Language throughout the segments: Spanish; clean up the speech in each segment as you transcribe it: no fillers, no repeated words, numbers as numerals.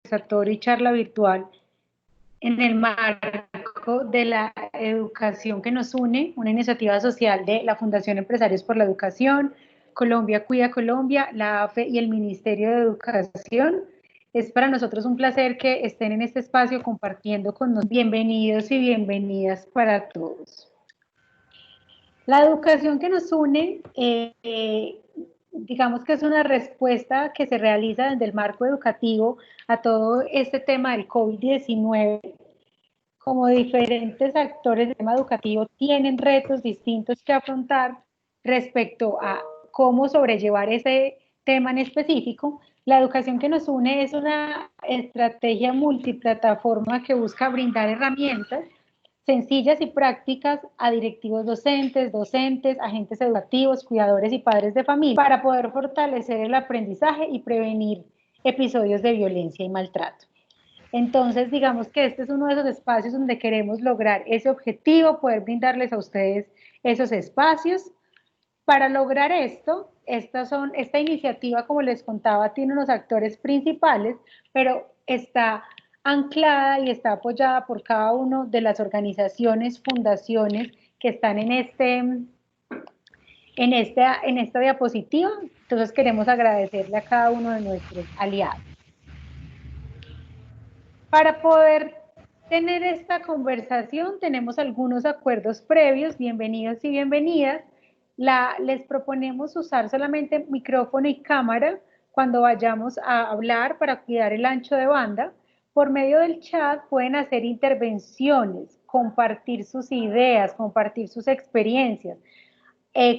conversatorio y charla virtual en el marco de la educación que nos une, una iniciativa social de la Fundación Empresarios por la Educación, Colombia Cuida Colombia, la AFE y el Ministerio de Educación. Es para nosotros un placer que estén en este espacio compartiendo con nosotros. Bienvenidos y bienvenidas para todos. La educación que nos une, digamos que es una respuesta que se realiza desde el marco educativo a todo este tema del COVID-19. Como diferentes actores del tema educativo tienen retos distintos que afrontar respecto a cómo sobrellevar ese tema en específico, la educación que nos une es una estrategia multiplataforma que busca brindar herramientas sencillas y prácticas a directivos docentes, agentes educativos, cuidadores y padres de familia para poder fortalecer el aprendizaje y prevenir episodios de violencia y maltrato. Entonces, digamos que este es uno de esos espacios donde queremos lograr ese objetivo, poder brindarles a ustedes esos espacios. Para lograr esto, esta iniciativa, como les contaba, tiene unos actores principales, pero está anclada y está apoyada por cada una de las organizaciones, fundaciones que están en esta diapositiva. Entonces queremos agradecerle a cada uno de nuestros aliados. Para poder tener esta conversación tenemos algunos acuerdos previos, bienvenidos y bienvenidas. Les proponemos usar solamente micrófono y cámara cuando vayamos a hablar para cuidar el ancho de banda. Por medio del chat pueden hacer intervenciones, compartir sus ideas, compartir sus experiencias,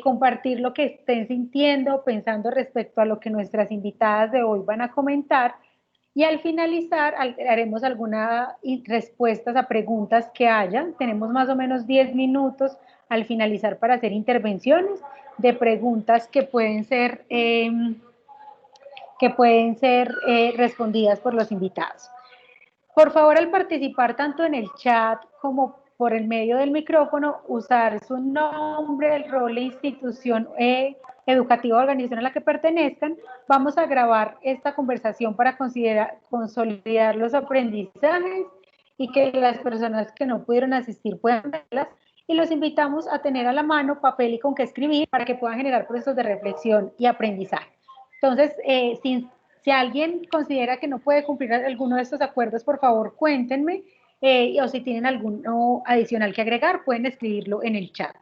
compartir lo que estén sintiendo, pensando respecto a lo que nuestras invitadas de hoy van a comentar. Y al finalizar haremos algunas respuestas a preguntas que hayan. Tenemos más o menos 10 minutos al finalizar para hacer intervenciones de preguntas que pueden ser respondidas por los invitados. Por favor, al participar tanto en el chat como por el medio del micrófono, usar su nombre, el rol, la institución educativa o organización a la que pertenezcan. Vamos a grabar esta conversación para consolidar los aprendizajes y que las personas que no pudieron asistir puedan verlas. Y los invitamos a tener a la mano papel y con qué escribir para que puedan generar procesos de reflexión y aprendizaje. Entonces, si alguien considera que no puede cumplir alguno de estos acuerdos, por favor, cuéntenme, o si tienen alguno adicional que agregar, pueden escribirlo en el chat.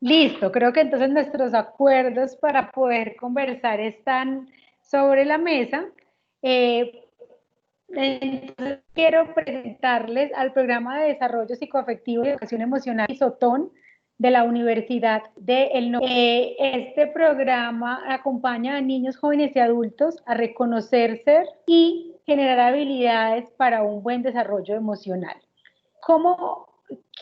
Listo, creo que entonces nuestros acuerdos para poder conversar están sobre la mesa. Entonces, quiero presentarles al programa de desarrollo psicoafectivo y educación emocional ISOTON de la Universidad del Norte. Este programa acompaña a niños, jóvenes y adultos a reconocerse y generar habilidades para un buen desarrollo emocional. ¿Cómo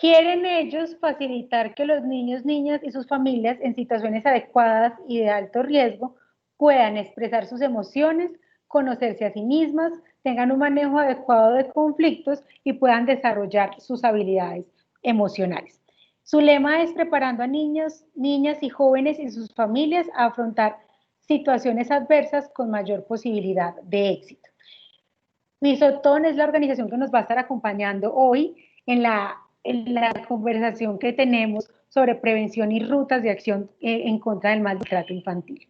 quieren ellos facilitar que los niños, niñas y sus familias en situaciones adecuadas y de alto riesgo puedan expresar sus emociones, conocerse a sí mismas, tengan un manejo adecuado de conflictos y puedan desarrollar sus habilidades emocionales? Su lema es preparando a niños, niñas y jóvenes y sus familias a afrontar situaciones adversas con mayor posibilidad de éxito. ISOTON es la organización que nos va a estar acompañando hoy en la conversación que tenemos sobre prevención y rutas de acción en contra del maltrato infantil.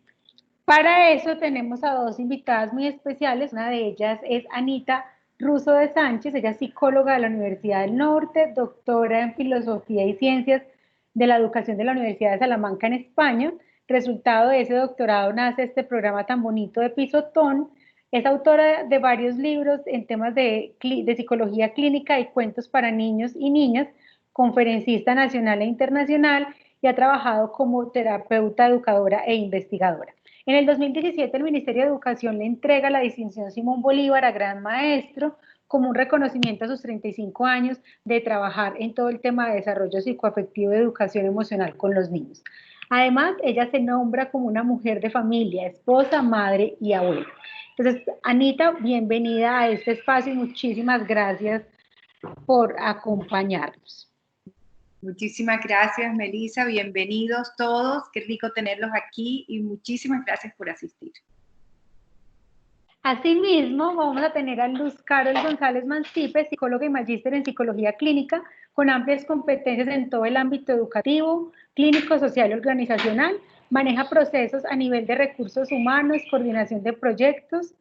Para eso tenemos a dos invitadas muy especiales. Una de ellas es Anita Russo de Sánchez, ella es psicóloga de la Universidad del Norte, doctora en Filosofía y Ciencias de la Educación de la Universidad de Salamanca en España. Resultado de ese doctorado nace este programa tan bonito de ISOTON. Es autora de varios libros en temas de psicología clínica y cuentos para niños y niñas, conferencista nacional e internacional, y ha trabajado como terapeuta, educadora e investigadora. En el 2017 el Ministerio de Educación le entrega la distinción Simón Bolívar a Gran Maestro como un reconocimiento a sus 35 años de trabajar en todo el tema de desarrollo psicoafectivo y educación emocional con los niños. Además, ella se nombra como una mujer de familia, esposa, madre y abuela. Entonces, Anita, bienvenida a este espacio y muchísimas gracias por acompañarnos. Muchísimas gracias, Melissa. Bienvenidos todos. Qué rico tenerlos aquí y muchísimas gracias por asistir. Asimismo, vamos a tener a Luz Carol González Mancipe, psicóloga y magíster en psicología clínica, con amplias competencias en todo el ámbito educativo, clínico, social y organizacional. Maneja procesos a nivel de recursos humanos, coordinación de proyectos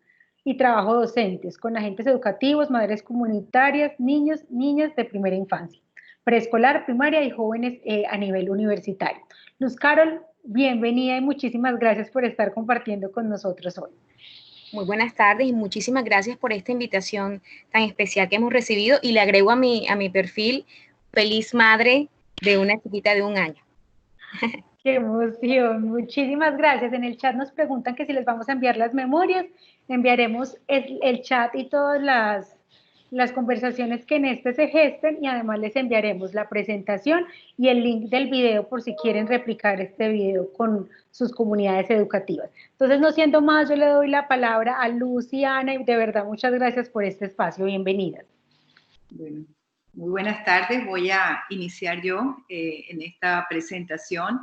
y trabajo docentes con agentes educativos, madres comunitarias, niños, niñas de primera infancia, preescolar, primaria y jóvenes a nivel universitario. Luz Carol, bienvenida y muchísimas gracias por estar compartiendo con nosotros hoy. Muy buenas tardes y muchísimas gracias por esta invitación tan especial que hemos recibido, y le agrego a mi perfil, feliz madre de una chiquita de 1 año. Qué emoción, muchísimas gracias. En el chat nos preguntan que si les vamos a enviar las memorias, enviaremos el chat y todas las conversaciones que en este se gesten, y además les enviaremos la presentación y el link del video por si quieren replicar este video con sus comunidades educativas. Entonces, no siendo más, yo le doy la palabra a Luz y Ana, y de verdad muchas gracias por este espacio. Bienvenidas. Bueno, muy buenas tardes. Voy a iniciar yo en esta presentación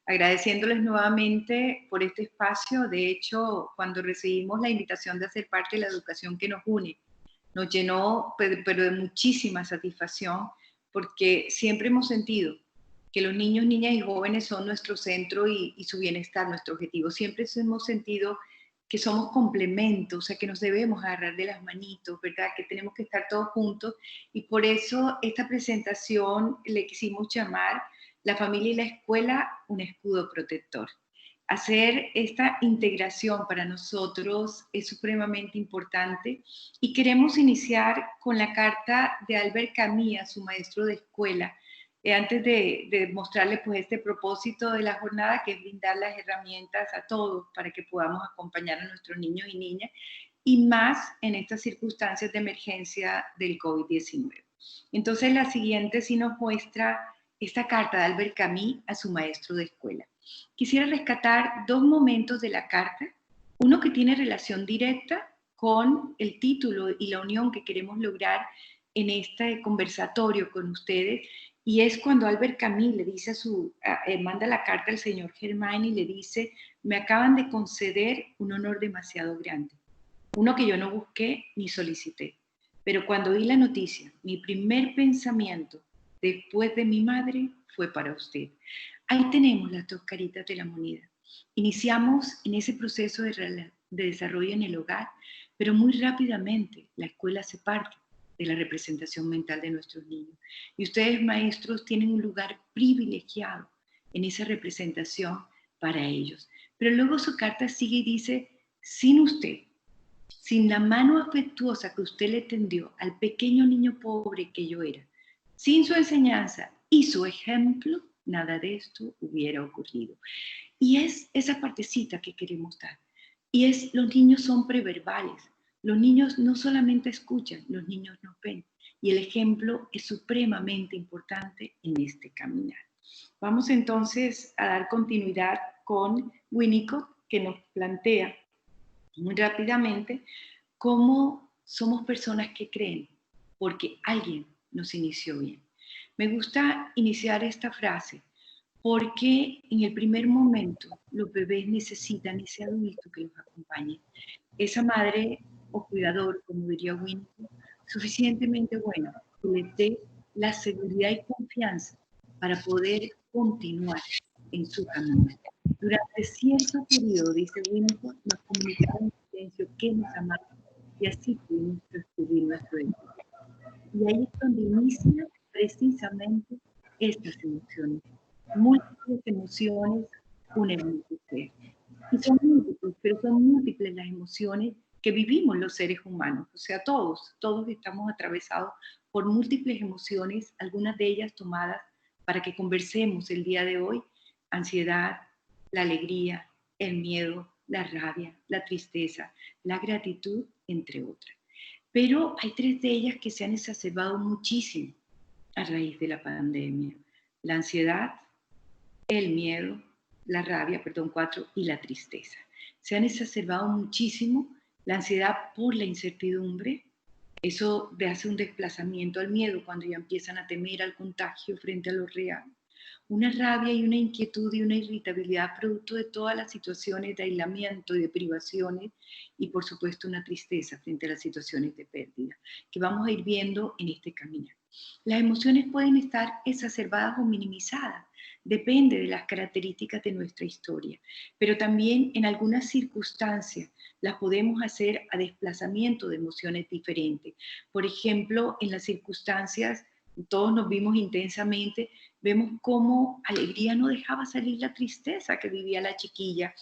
agradeciéndoles nuevamente por este espacio. De hecho, cuando recibimos la invitación de hacer parte de la educación que nos une, nos llenó, pero de muchísima satisfacción, porque siempre hemos sentido que los niños, niñas y jóvenes son nuestro centro y su bienestar, nuestro objetivo. Siempre hemos sentido que somos complementos, o sea, que nos debemos agarrar de las manitos, ¿verdad? Que tenemos que estar todos juntos, y por eso esta presentación le quisimos llamar La familia y la escuela, un escudo protector. Hacer esta integración para nosotros es supremamente importante, y queremos iniciar con la carta de Albert Camus, su maestro de escuela, antes de mostrarles pues este propósito de la jornada, que es brindar las herramientas a todos para que podamos acompañar a nuestros niños y niñas, y más en estas circunstancias de emergencia del COVID-19. Entonces la siguiente sí nos muestra esta carta de Albert Camus a su maestro de escuela. Quisiera rescatar 2 momentos de la carta, uno que tiene relación directa con el título y la unión que queremos lograr en este conversatorio con ustedes, y es cuando Albert Camus le dice manda la carta al señor Germain y le dice: me acaban de conceder un honor demasiado grande, uno que yo no busqué ni solicité, pero cuando oí la noticia, mi primer pensamiento después de mi madre fue para usted. Ahí tenemos las 2 caritas de la moneda. Iniciamos en ese proceso de desarrollo en el hogar, pero muy rápidamente la escuela se parte de la representación mental de nuestros niños. Y ustedes, maestros, tienen un lugar privilegiado en esa representación para ellos. Pero luego su carta sigue y dice: sin usted, sin la mano afectuosa que usted le tendió al pequeño niño pobre que yo era, sin su enseñanza y su ejemplo, nada de esto hubiera ocurrido. Y es esa partecita que queremos dar. Y es: los niños son preverbales. Los niños no solamente escuchan, los niños nos ven. Y el ejemplo es supremamente importante en este caminar. Vamos entonces a dar continuidad con Winnicott, que nos plantea muy rápidamente cómo somos personas que creen porque alguien nos inició bien. Me gusta iniciar esta frase porque en el primer momento los bebés necesitan ese adulto que los acompañe, esa madre o cuidador, como diría Winnicott, suficientemente bueno, que les dé la seguridad y confianza para poder continuar en su camino. Durante cierto periodo, dice Winnicott, nos comunicaron en silencio que nos amaban, y así pudimos descubrir nuestro éxito. Y ahí es donde inicia precisamente estas emociones. Múltiples emociones unen nuestro ser. Y son múltiples, pero son múltiples las emociones que vivimos los seres humanos. O sea, todos estamos atravesados por múltiples emociones, algunas de ellas tomadas para que conversemos el día de hoy: ansiedad, la alegría, el miedo, la rabia, la tristeza, la gratitud, entre otras. Pero hay 3 de ellas que se han exacerbado muchísimo a raíz de la pandemia: la ansiedad, el miedo, la rabia, 4, y la tristeza. Se han exacerbado muchísimo: la ansiedad por la incertidumbre, Eso hace un desplazamiento al miedo cuando ya empiezan a temer al contagio frente a lo real. Una rabia y una inquietud y una irritabilidad producto de todas las situaciones de aislamiento y de privaciones, y por supuesto una tristeza frente a las situaciones de pérdida, que vamos a ir viendo en este caminar. Las emociones pueden estar exacerbadas o minimizadas, depende de las características de nuestra historia, pero también en algunas circunstancias las podemos hacer a desplazamiento de emociones diferentes. Por ejemplo, en las circunstancias, todos nos vimos intensamente, vemos cómo alegría no dejaba salir la tristeza que vivía la chiquilla,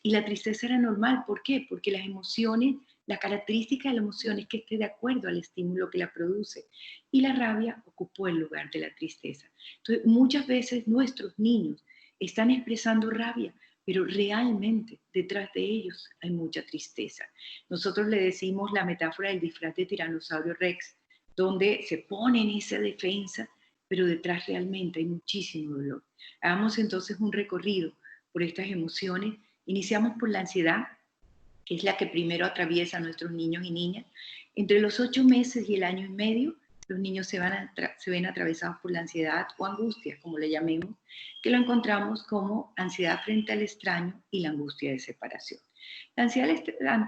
y la tristeza era normal. ¿Por qué? Porque las emociones, la característica de la emoción es que esté de acuerdo al estímulo que la produce, y la rabia ocupó el lugar de la tristeza. Entonces, muchas veces nuestros niños están expresando rabia, pero realmente detrás de ellos hay mucha tristeza. Nosotros le decimos la metáfora del disfraz de tiranosaurio Rex, donde se pone en esa defensa, pero detrás realmente hay muchísimo dolor. Hagamos entonces un recorrido por estas emociones. Iniciamos por la ansiedad, que es la que primero atraviesa a nuestros niños y niñas. Entre los 8 meses y el año y medio, los niños se ven atravesados por la ansiedad o angustia, como le llamemos, que lo encontramos como ansiedad frente al extraño y la angustia de separación. La ansiedad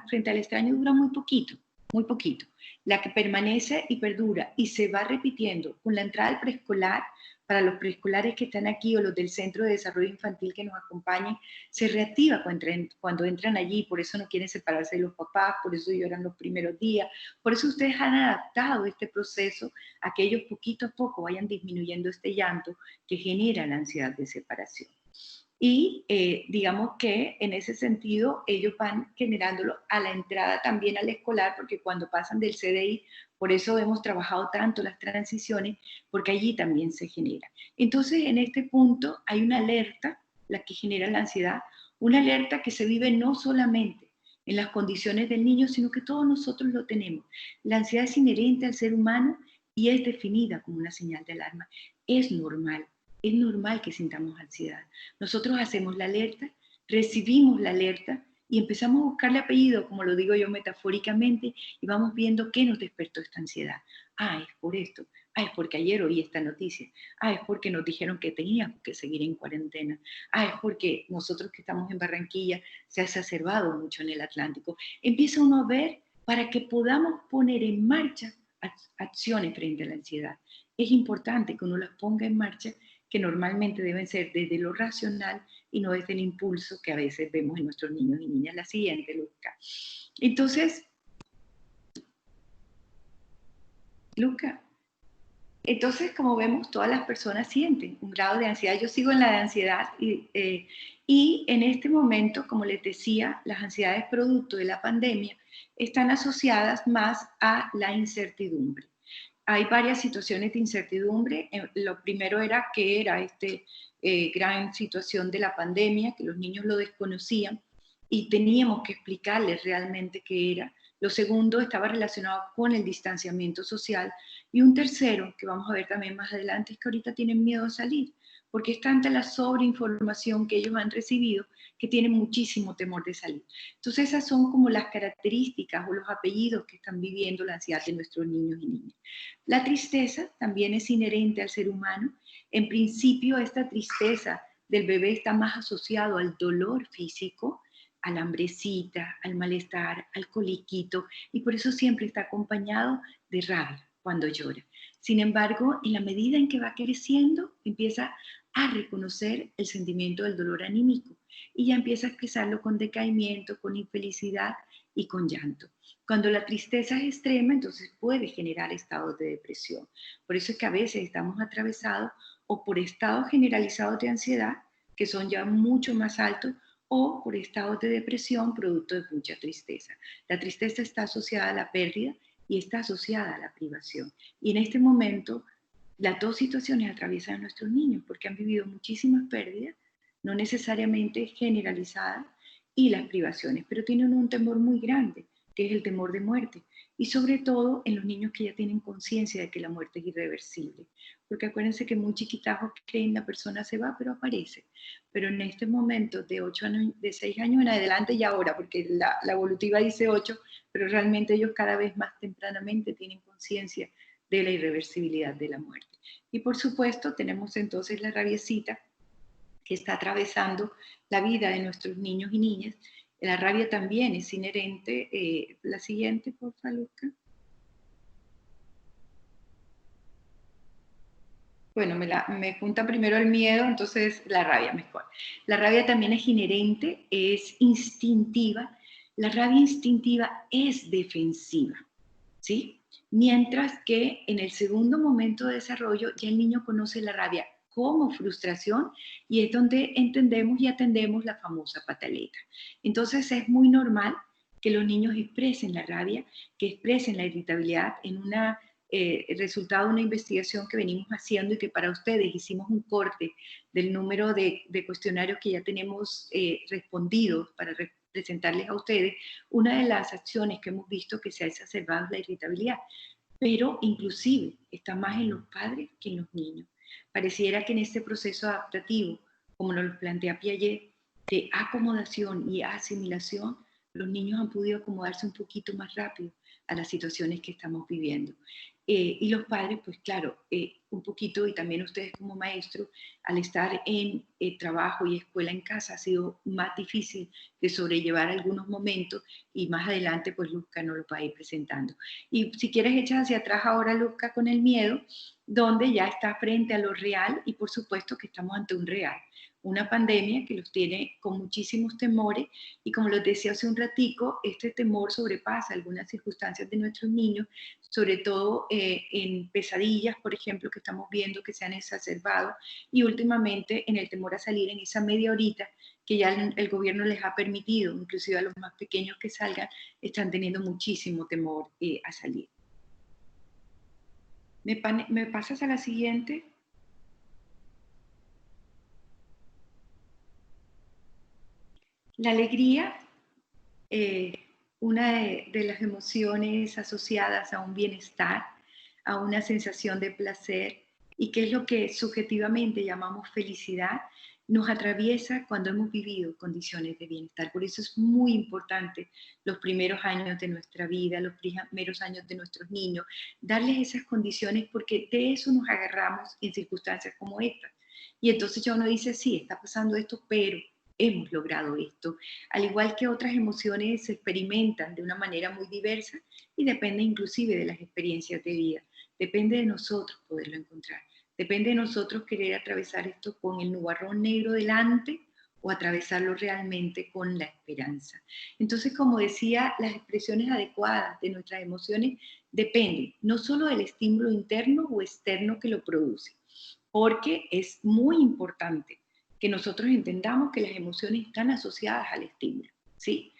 frente al extraño dura muy poquito, muy poquito. La que permanece y perdura y se va repitiendo con la entrada al preescolar, para los preescolares que están aquí o los del Centro de Desarrollo Infantil que nos acompañen, se reactiva cuando entran allí, por eso no quieren separarse de los papás, por eso lloran los primeros días, por eso ustedes han adaptado este proceso a que ellos poquito a poco vayan disminuyendo este llanto que genera la ansiedad de separación. Y digamos que en ese sentido ellos van generándolo a la entrada también al escolar, porque cuando pasan del CDI, por eso hemos trabajado tanto las transiciones, porque allí también se genera. Entonces en este punto hay una alerta, la que genera la ansiedad, una alerta que se vive no solamente en las condiciones del niño, sino que todos nosotros lo tenemos. La ansiedad es inherente al ser humano y es definida como una señal de alarma. Es normal que sintamos ansiedad. Nosotros hacemos la alerta, recibimos la alerta y empezamos a buscarle apellido, como lo digo yo metafóricamente, y vamos viendo qué nos despertó esta ansiedad. Ah, es por esto. Ah, es porque ayer oí esta noticia. Ah, es porque nos dijeron que teníamos que seguir en cuarentena. Ah, es porque nosotros que estamos en Barranquilla se ha exacerbado mucho en el Atlántico. Empieza uno a ver para que podamos poner en marcha acciones frente a la ansiedad. Es importante que uno las ponga en marcha, que normalmente deben ser desde lo racional y no desde el impulso que a veces vemos en nuestros niños y niñas. La siguiente, Luca. Entonces, como vemos, todas las personas sienten un grado de ansiedad. Yo sigo en la de ansiedad y en este momento, como les decía, las ansiedades producto de la pandemia están asociadas más a la incertidumbre. Hay varias situaciones de incertidumbre. Lo primero era que era gran situación de la pandemia, que los niños lo desconocían y teníamos que explicarles realmente qué era. Lo segundo estaba relacionado con el distanciamiento social. Y un tercero, que vamos a ver también más adelante, es que ahorita tienen miedo a salir, porque es tanta la sobreinformación que ellos han recibido que tienen muchísimo temor de salir. Entonces esas son como las características o los apellidos que están viviendo la ansiedad de nuestros niños y niñas. La tristeza también es inherente al ser humano. En principio, esta tristeza del bebé está más asociado al dolor físico, a la hambrecita, al malestar, al coliquito, y por eso siempre está acompañado de rabia cuando llora. Sin embargo, en la medida en que va creciendo, empieza a reconocer el sentimiento del dolor anímico y ya empieza a expresarlo con decaimiento, con infelicidad y con llanto. Cuando la tristeza es extrema, entonces puede generar estados de depresión. Por eso es que a veces estamos atravesados o por estados generalizados de ansiedad, que son ya mucho más altos, o por estados de depresión producto de mucha tristeza. La tristeza está asociada a la pérdida y está asociada a la privación. Y en este momento, las dos situaciones atraviesan a nuestros niños porque han vivido muchísimas pérdidas, no necesariamente generalizadas, y las privaciones, pero tienen un temor muy grande, que es el temor de muerte, y sobre todo en los niños que ya tienen conciencia de que la muerte es irreversible, porque acuérdense que muy chiquitajos creen la persona se va, pero aparece. pero en este momento de 8 años, de 6 años en adelante y ahora, porque la evolutiva dice 8, pero realmente ellos cada vez más tempranamente tienen conciencia de la irreversibilidad de la muerte. Y por supuesto tenemos entonces la rabiecita que está atravesando la vida de nuestros niños y niñas. La rabia también es inherente. La siguiente, por favor, Luca. Bueno, me junta primero el miedo, entonces la rabia mejor. La rabia también es inherente, es instintiva. La rabia instintiva es defensiva, ¿sí? Mientras que en el segundo momento de desarrollo ya el niño conoce la rabia como frustración y es donde entendemos y atendemos la famosa pataleta. Entonces es muy normal que los niños expresen la rabia, que expresen la irritabilidad en el resultado de una investigación que venimos haciendo y que para ustedes hicimos un corte del número de cuestionarios que ya tenemos respondidos para presentarles a ustedes. Una de las acciones que hemos visto que se ha exacerbado es la irritabilidad, pero inclusive está más en los padres que en los niños. Pareciera que en este proceso adaptativo, como nos lo plantea Piaget, de acomodación y asimilación, los niños han podido acomodarse un poquito más rápido a las situaciones que estamos viviendo. Y los padres, pues claro, un poquito, y también ustedes como maestros, al estar en trabajo y escuela en casa, ha sido más difícil de sobrellevar algunos momentos, y más adelante, pues Luzca nos lo va a ir presentando. Y si quieres, echas hacia atrás ahora, Luzca, con el miedo, donde ya está frente a lo real, y por supuesto que estamos ante un real. Una pandemia que los tiene con muchísimos temores, y como les decía hace un ratico, este temor sobrepasa algunas circunstancias de nuestros niños, sobre todo en pesadillas, por ejemplo, que estamos viendo que se han exacerbado, y últimamente en el temor a salir en esa media horita que ya el gobierno les ha permitido, inclusive a los más pequeños que salgan, están teniendo muchísimo temor a salir. ¿Me pasas a la siguiente? La alegría, una de las emociones asociadas a un bienestar, a una sensación de placer, y que es lo que subjetivamente llamamos felicidad, nos atraviesa cuando hemos vivido condiciones de bienestar. Por eso es muy importante los primeros años de nuestra vida, los primeros años de nuestros niños, darles esas condiciones, porque de eso nos agarramos en circunstancias como esta. Y entonces ya uno dice, sí, está pasando esto, pero hemos logrado esto. Al igual que otras emociones se experimentan de una manera muy diversa y depende inclusive de las experiencias de vida. Depende de nosotros poderlo encontrar. Depende de nosotros querer atravesar esto con el nubarrón negro delante o atravesarlo realmente con la esperanza. Entonces, como decía, las expresiones adecuadas de nuestras emociones dependen no solo del estímulo interno o externo que lo produce, porque es muy importante que nosotros entendamos que las emociones están asociadas al estímulo, ¿sí?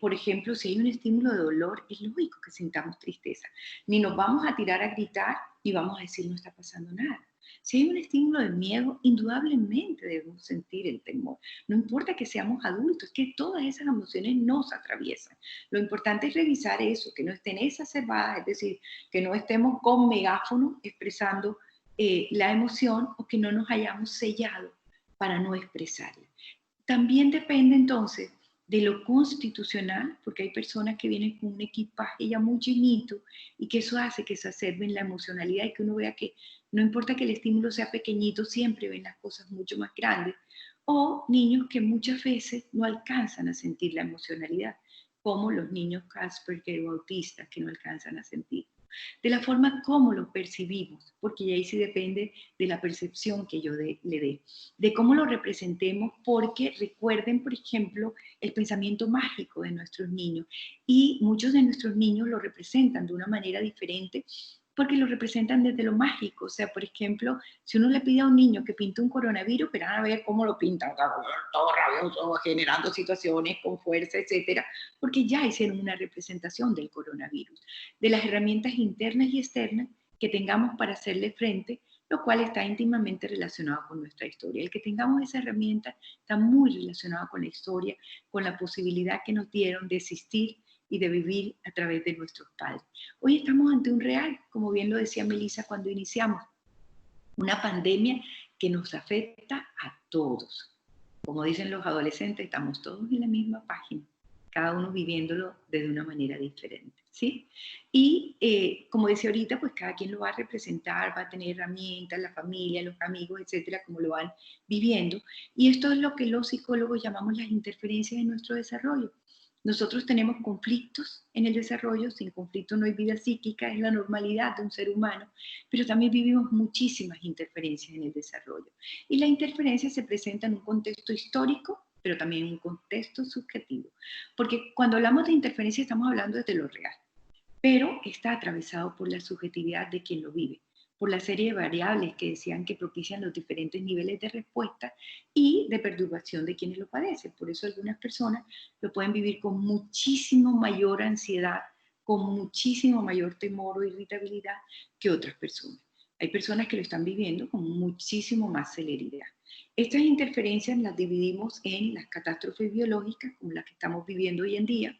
Por ejemplo, si hay un estímulo de dolor, es lógico que sintamos tristeza. Ni nos vamos a tirar a gritar y vamos a decir no está pasando nada. Si hay un estímulo de miedo, indudablemente debemos sentir el temor. No importa que seamos adultos, que todas esas emociones nos atraviesan. Lo importante es revisar eso, que no estén exacerbadas, es decir, que no estemos con megáfono expresando la emoción, o que no nos hayamos sellado para no expresarla. También depende entonces de lo constitucional, porque hay personas que vienen con un equipaje ya muy llenito y que eso hace que se exacerben la emocionalidad y que uno vea que no importa que el estímulo sea pequeñito, siempre ven las cosas mucho más grandes. O niños que muchas veces no alcanzan a sentir la emocionalidad, como los niños Asperger o autistas que no alcanzan a sentir. De la forma como lo percibimos, porque ahí sí depende de la percepción que yo le dé, de cómo lo representemos, porque recuerden, por ejemplo, el pensamiento mágico de nuestros niños, y muchos de nuestros niños lo representan de una manera diferente, porque lo representan desde lo mágico. O sea, por ejemplo, si uno le pide a un niño que pinte un coronavirus, verán a ver cómo lo pintan, todo rabioso, generando situaciones con fuerza, etcétera, porque ya hicieron una representación del coronavirus, de las herramientas internas y externas que tengamos para hacerle frente, lo cual está íntimamente relacionado con nuestra historia. El que tengamos esa herramienta está muy relacionado con la historia, con la posibilidad que nos dieron de existir y de vivir a través de nuestros padres. Hoy estamos ante un real, como bien lo decía Melissa cuando iniciamos, una pandemia que nos afecta a todos. Como dicen los adolescentes, estamos todos en la misma página, cada uno viviéndolo de una manera diferente, ¿sí? Y como decía ahorita, pues cada quien lo va a representar, va a tener herramientas, la familia, los amigos, etcétera, como lo van viviendo. Y esto es lo que los psicólogos llamamos las interferencias en nuestro desarrollo. Nosotros tenemos conflictos en el desarrollo, sin conflicto no hay vida psíquica, es la normalidad de un ser humano, pero también vivimos muchísimas interferencias en el desarrollo. Y la interferencia se presenta en un contexto histórico, pero también en un contexto subjetivo. Porque cuando hablamos de interferencia estamos hablando desde lo real, pero está atravesado por la subjetividad de quien lo vive, por la serie de variables que decían que propician los diferentes niveles de respuesta y de perturbación de quienes lo padecen. Por eso algunas personas lo pueden vivir con muchísimo mayor ansiedad, con muchísimo mayor temor o irritabilidad que otras personas. Hay personas que lo están viviendo con muchísimo más celeridad. Estas interferencias las dividimos en las catástrofes biológicas, como las que estamos viviendo hoy en día,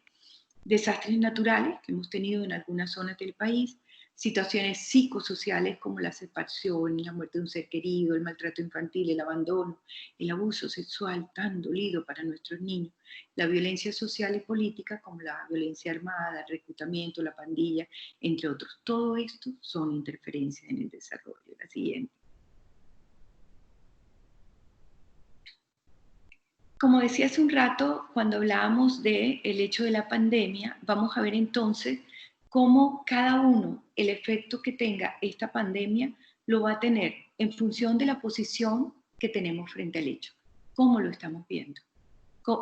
desastres naturales que hemos tenido en algunas zonas del país, situaciones psicosociales como la separación, la muerte de un ser querido, el maltrato infantil, el abandono, el abuso sexual tan dolido para nuestros niños, la violencia social y política como la violencia armada, el reclutamiento, la pandilla, entre otros. Todo esto son interferencias en el desarrollo. La siguiente. Como decía hace un rato, cuando hablábamos del hecho de la pandemia, vamos a ver entonces cómo cada uno, el efecto que tenga esta pandemia, lo va a tener en función de la posición que tenemos frente al hecho. ¿Cómo lo estamos viendo?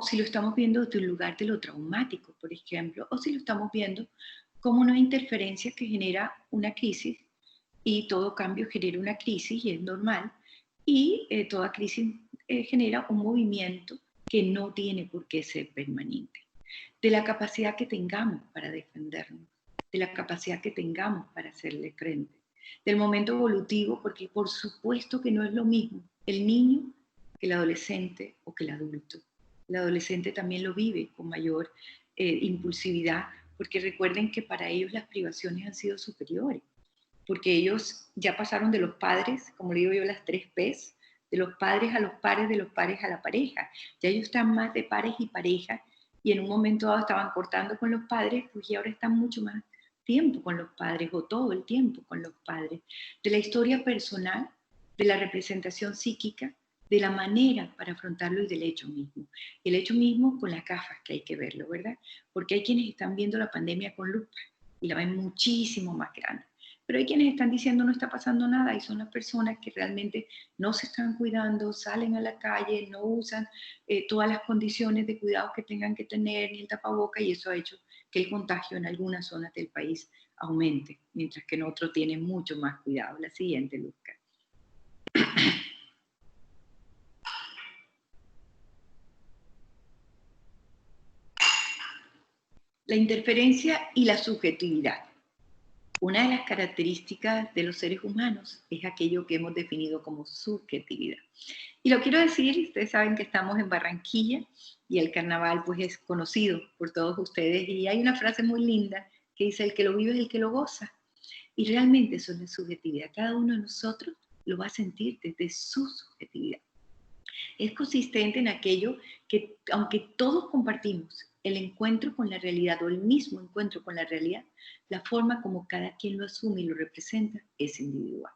Si lo estamos viendo desde un lugar de lo traumático, por ejemplo, o si lo estamos viendo como una interferencia que genera una crisis, y todo cambio genera una crisis y es normal, y toda crisis genera un movimiento que no tiene por qué ser permanente. De la capacidad que tengamos para defendernos, de la capacidad que tengamos para hacerle frente, del momento evolutivo, porque por supuesto que no es lo mismo el niño que el adolescente o que el adulto. El adolescente también lo vive con mayor impulsividad, porque recuerden que para ellos las privaciones han sido superiores, porque ellos ya pasaron de los padres, como le digo yo, las 3 P's, de los padres a los pares, de los pares a la pareja. Ya ellos están más de pares y pareja, y en un momento dado estaban cortando con los padres, pues y ahora están mucho más tiempo con los padres, o todo el tiempo con los padres. De la historia personal, de la representación psíquica, de la manera para afrontarlo y del hecho mismo. El hecho mismo con las gafas que hay que verlo, ¿verdad? Porque hay quienes están viendo la pandemia con lupa y la ven muchísimo más grande. Pero hay quienes están diciendo no está pasando nada y son las personas que realmente no se están cuidando, salen a la calle, no usan todas las condiciones de cuidado que tengan que tener, ni el tapaboca, y eso ha hecho que el contagio en algunas zonas del país aumente, mientras que en otros tienen mucho más cuidado. La siguiente, Luzca. La interferencia y la subjetividad. Una de las características de los seres humanos es aquello que hemos definido como subjetividad. Y lo quiero decir, ustedes saben que estamos en Barranquilla y el carnaval pues es conocido por todos ustedes, y hay una frase muy linda que dice: el que lo vive es el que lo goza. Y realmente eso no es subjetividad, cada uno de nosotros lo va a sentir desde su subjetividad. Es consistente en aquello que, aunque todos compartimos el encuentro con la realidad o el mismo encuentro con la realidad, la forma como cada quien lo asume y lo representa es individual.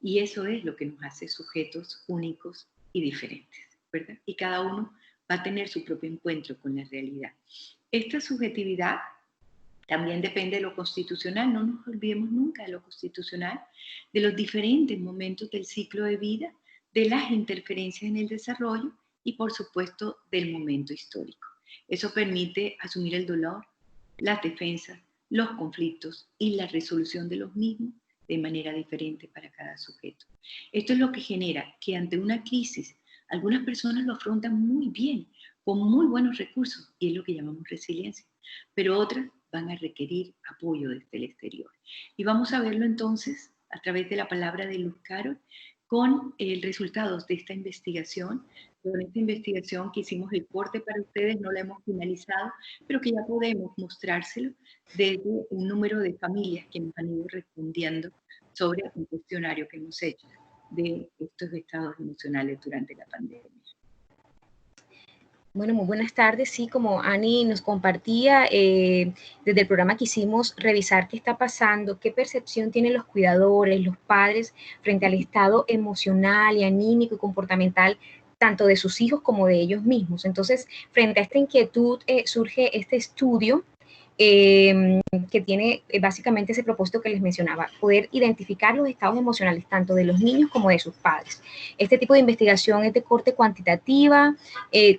Y eso es lo que nos hace sujetos únicos y diferentes, ¿verdad? Y cada uno va a tener su propio encuentro con la realidad. Esta subjetividad también depende de lo constitucional, no nos olvidemos nunca de lo constitucional, de los diferentes momentos del ciclo de vida, de las interferencias en el desarrollo y por supuesto del momento histórico. Eso permite asumir el dolor, las defensas, los conflictos y la resolución de los mismos de manera diferente para cada sujeto. Esto es lo que genera que ante una crisis algunas personas lo afrontan muy bien, con muy buenos recursos, y es lo que llamamos resiliencia, pero otras van a requerir apoyo desde el exterior. Y vamos a verlo entonces a través de la palabra de Luz Carol con resultados de esta investigación. Con esta investigación que hicimos el corte para ustedes, no la hemos finalizado, pero que ya podemos mostrárselo desde un número de familias que nos han ido respondiendo sobre un cuestionario que hemos hecho de estos estados emocionales durante la pandemia. Bueno, muy buenas tardes. Sí, como Ani nos compartía, desde el programa quisimos revisar qué está pasando, qué percepción tienen los cuidadores, los padres, frente al estado emocional y anímico y comportamental tanto de sus hijos como de ellos mismos. Entonces, frente a esta inquietud, surge este estudio que tiene básicamente ese propósito que les mencionaba, poder identificar los estados emocionales tanto de los niños como de sus padres. Este tipo de investigación es de corte cuantitativa,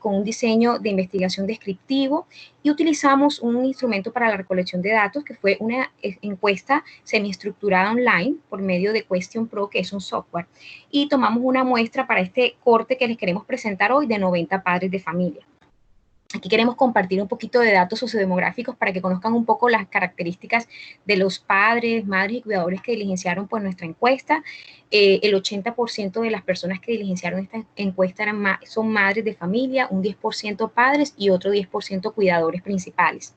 con un diseño de investigación descriptivo, y utilizamos un instrumento para la recolección de datos que fue una encuesta semiestructurada online por medio de Question Pro, que es un software, y tomamos una muestra para este corte que les queremos presentar hoy de 90 padres de familia. Aquí queremos compartir un poquito de datos sociodemográficos para que conozcan un poco las características de los padres, madres y cuidadores que diligenciaron pues nuestra encuesta. El 80% de las personas que diligenciaron esta encuesta son madres de familia, un 10% padres y otro 10% cuidadores principales.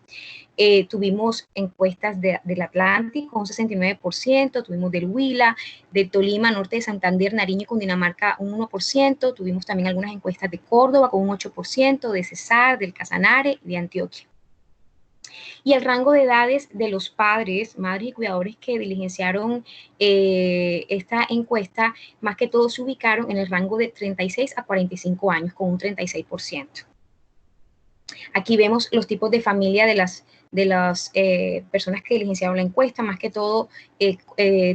Tuvimos encuestas del Atlántico con un 69%, tuvimos del Huila, del Tolima, norte de Santander, Nariño y Cundinamarca un 1%, tuvimos también algunas encuestas de Córdoba con un 8%, de Cesar, del Casanare y de Antioquia. Y el rango de edades de los padres, madres y cuidadores que diligenciaron esta encuesta, más que todo se ubicaron en el rango de 36 a 45 años, con un 36%. Aquí vemos los tipos de familia de las personas que diligenciaron la encuesta. Más que todo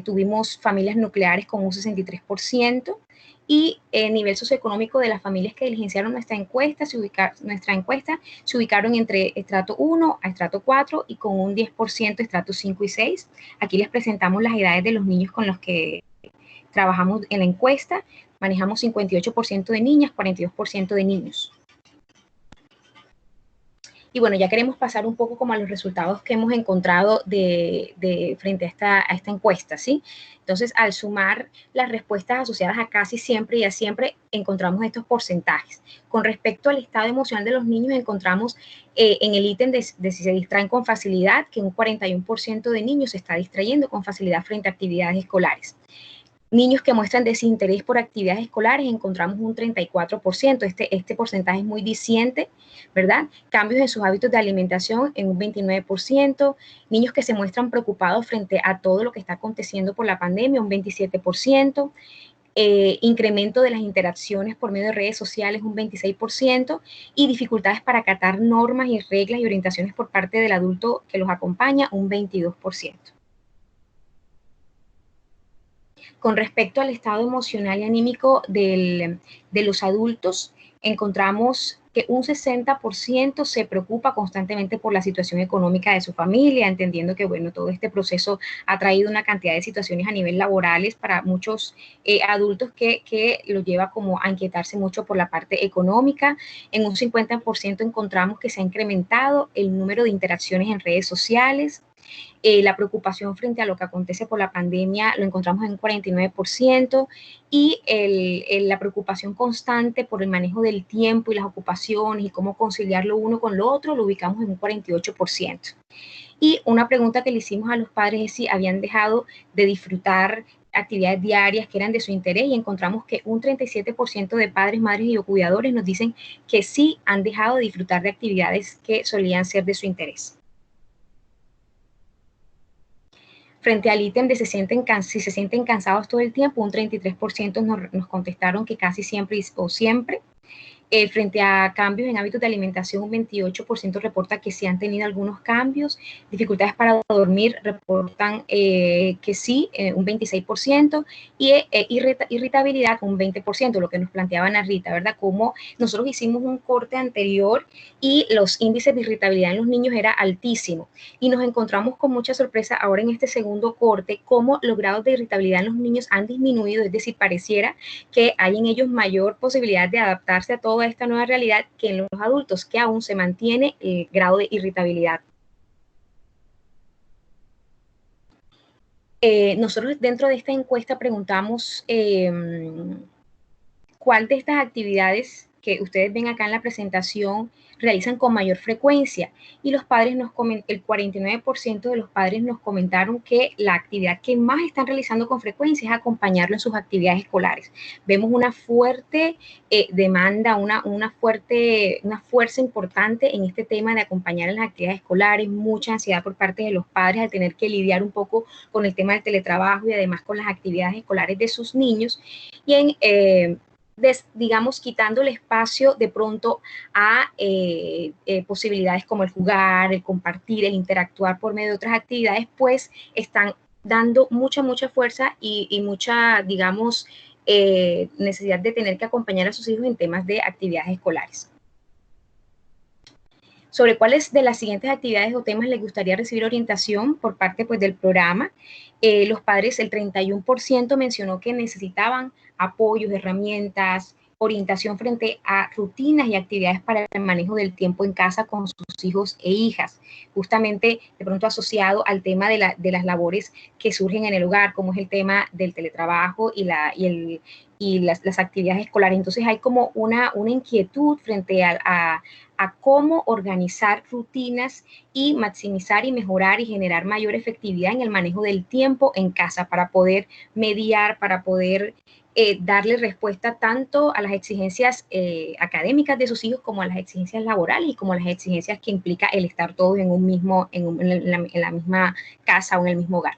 tuvimos familias nucleares con un 63%, y el nivel socioeconómico de las familias que diligenciaron nuestra encuesta se ubicaron entre estrato 1 a estrato 4 y con un 10% estrato 5 y 6. Aquí les presentamos las edades de los niños con los que trabajamos en la encuesta. Manejamos 58% de niñas, 42% de niños. Y bueno, ya queremos pasar un poco como a los resultados que hemos encontrado frente a esta encuesta, ¿sí? Entonces, al sumar las respuestas asociadas a casi siempre y a siempre, encontramos estos porcentajes. Con respecto al estado emocional de los niños, encontramos en el ítem de si se distraen con facilidad, que un 41% de niños se está distrayendo con facilidad frente a actividades escolares. Niños que muestran desinterés por actividades escolares, encontramos un 34%. Este porcentaje es muy diciente, ¿verdad? Cambios en sus hábitos de alimentación en un 29%. Niños que se muestran preocupados frente a todo lo que está aconteciendo por la pandemia, un 27%. Incremento de las interacciones por medio de redes sociales, un 26%, y dificultades para acatar normas y reglas y orientaciones por parte del adulto que los acompaña, un 22%. Con respecto al estado emocional y anímico de los adultos, encontramos que un 60% se preocupa constantemente por la situación económica de su familia, entendiendo que, bueno, todo este proceso ha traído una cantidad de situaciones a nivel laborales para muchos adultos que los lleva como a inquietarse mucho por la parte económica. En un 50% encontramos que se ha incrementado el número de interacciones en redes sociales. La preocupación frente a lo que acontece por la pandemia lo encontramos en un 49%, y la preocupación constante por el manejo del tiempo y las ocupaciones y cómo conciliar lo uno con lo otro lo ubicamos en un 48%. Y una pregunta que le hicimos a los padres es si habían dejado de disfrutar actividades diarias que eran de su interés, y encontramos que un 37% de padres, madres y cuidadores nos dicen que sí han dejado de disfrutar de actividades que solían ser de su interés. Frente al ítem de si se sienten cansados todo el tiempo, un 33% nos contestaron que casi siempre o siempre. Frente a cambios en hábitos de alimentación, un 28% reporta que sí han tenido algunos cambios. Dificultades para dormir, reportan que sí, un 26%, y irritabilidad, un 20%, lo que nos planteaban a Rita, ¿verdad? Como nosotros hicimos un corte anterior y los índices de irritabilidad en los niños era altísimo, y nos encontramos con mucha sorpresa ahora en este segundo corte, cómo los grados de irritabilidad en los niños han disminuido, es decir, pareciera que hay en ellos mayor posibilidad de adaptarse a toda esta nueva realidad que en los adultos, que aún se mantiene el grado de irritabilidad. Nosotros dentro de esta encuesta preguntamos cuál de estas actividades que ustedes ven acá en la presentación realizan con mayor frecuencia, y los padres el 49% de los padres nos comentaron que la actividad que más están realizando con frecuencia es acompañarlo en sus actividades escolares. Vemos una fuerte demanda, una fuerza importante en este tema de acompañar en las actividades escolares, mucha ansiedad por parte de los padres al tener que lidiar un poco con el tema del teletrabajo y además con las actividades escolares de sus niños, y digamos, quitando el espacio de pronto a posibilidades como el jugar, el compartir, el interactuar por medio de otras actividades, pues están dando mucha fuerza y mucha, digamos, necesidad de tener que acompañar a sus hijos en temas de actividades escolares. Sobre cuáles de las siguientes actividades o temas les gustaría recibir orientación por parte pues, del programa. Los padres, el 31% mencionó que necesitaban apoyos, herramientas, orientación frente a rutinas y actividades para el manejo del tiempo en casa con sus hijos e hijas, justamente de pronto asociado al tema de las labores que surgen en el hogar, como es el tema del teletrabajo y las actividades escolares. Entonces hay como una inquietud frente a cómo organizar rutinas y maximizar y mejorar y generar mayor efectividad en el manejo del tiempo en casa para poder mediar, para poder darle respuesta tanto a las exigencias académicas de sus hijos como a las exigencias laborales y como a las exigencias que implica el estar todos en la misma casa o en el mismo hogar.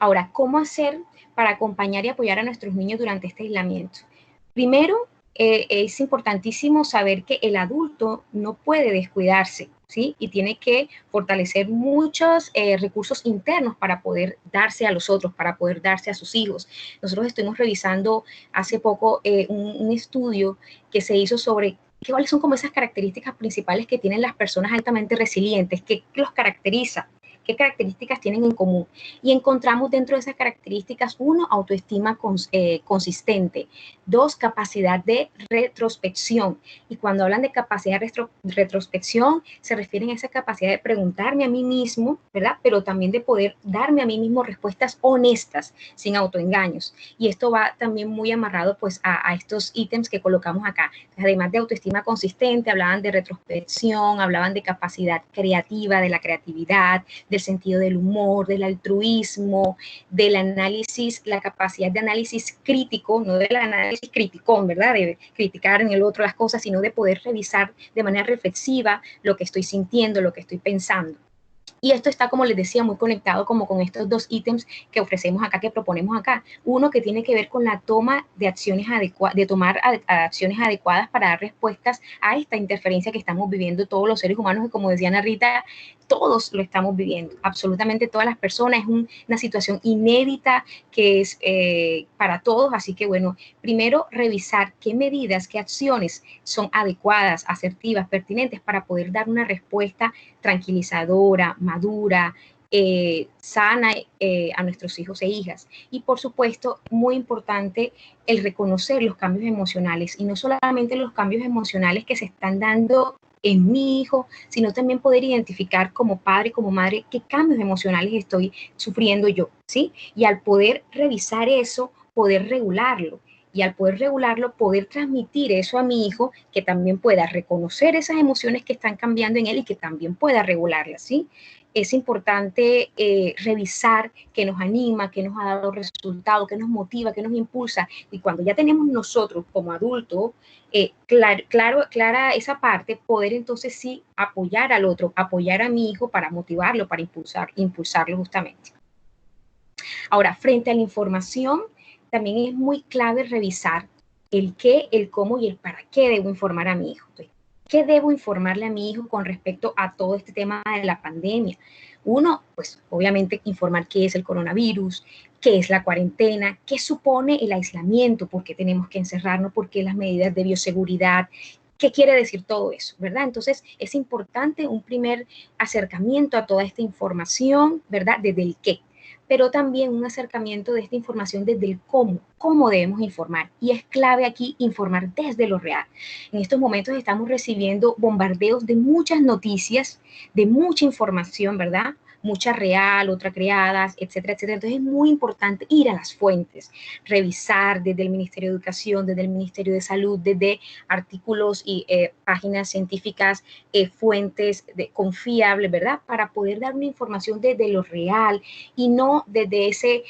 Ahora, ¿cómo hacer para acompañar y apoyar a nuestros niños durante este aislamiento? Primero, es importantísimo saber que el adulto no puede descuidarse, ¿sí? Y tiene que fortalecer muchos recursos internos para poder darse a los otros, para poder darse a sus hijos. Nosotros estuvimos revisando hace poco un estudio que se hizo sobre cuáles son como esas características principales que tienen las personas altamente resilientes, qué los caracteriza. ¿Qué características tienen en común? Y encontramos dentro de esas características, 1, autoestima consistente, 2, capacidad de retrospección. Y cuando hablan de capacidad de retrospección, se refieren a esa capacidad de preguntarme a mí mismo, ¿verdad? Pero también de poder darme a mí mismo respuestas honestas, sin autoengaños. Y esto va también muy amarrado pues a estos ítems que colocamos acá. Además de autoestima consistente, hablaban de retrospección, hablaban de capacidad creativa, de la creatividad, del sentido del humor, del altruismo, del análisis, la capacidad de análisis crítico, no del análisis criticón, ¿verdad? De criticar en el otro las cosas, sino de poder revisar de manera reflexiva lo que estoy sintiendo, lo que estoy pensando. Y esto está, como les decía, muy conectado como con estos 2 ítems que ofrecemos acá, que proponemos acá. Uno que tiene que ver con la toma de acciones acciones adecuadas para dar respuestas a esta interferencia que estamos viviendo todos los seres humanos, que como decía Ana Rita, todos lo estamos viviendo, absolutamente todas las personas. Es una situación inédita que es para todos, así que bueno, primero revisar qué medidas, qué acciones son adecuadas, asertivas, pertinentes para poder dar una respuesta tranquilizadora, madura, sana a nuestros hijos e hijas. Y por supuesto, muy importante el reconocer los cambios emocionales, y no solamente los cambios emocionales que se están dando en mi hijo, sino también poder identificar como padre, como madre, qué cambios emocionales estoy sufriendo yo, ¿sí? Y al poder revisar eso, poder regularlo. Y al poder regularlo, poder transmitir eso a mi hijo, que también pueda reconocer esas emociones que están cambiando en él y que también pueda regularlas, ¿sí? Es importante revisar qué nos anima, qué nos ha dado resultado, qué nos motiva, qué nos impulsa. Y cuando ya tenemos nosotros como adultos, clara esa parte, poder entonces sí apoyar al otro, apoyar a mi hijo para motivarlo, para impulsarlo justamente. Ahora, frente a la información, también es muy clave revisar el qué, el cómo y el para qué debo informar a mi hijo. Entonces, ¿qué debo informarle a mi hijo con respecto a todo este tema de la pandemia? Uno, pues obviamente informar qué es el coronavirus, qué es la cuarentena, qué supone el aislamiento, por qué tenemos que encerrarnos, por qué las medidas de bioseguridad, qué quiere decir todo eso, ¿verdad? Entonces es importante un primer acercamiento a toda esta información, ¿verdad? Desde el qué, pero también un acercamiento de esta información desde el cómo debemos informar. Y es clave aquí informar desde lo real. En estos momentos estamos recibiendo bombardeos de muchas noticias, de mucha información, ¿verdad? mucha real, otra creadas, etcétera, etcétera. Entonces es muy importante ir a las fuentes, revisar desde el Ministerio de Educación, desde el Ministerio de Salud, desde artículos y páginas científicas, fuentes confiables, ¿verdad? Para poder dar una información desde lo real y no desde ese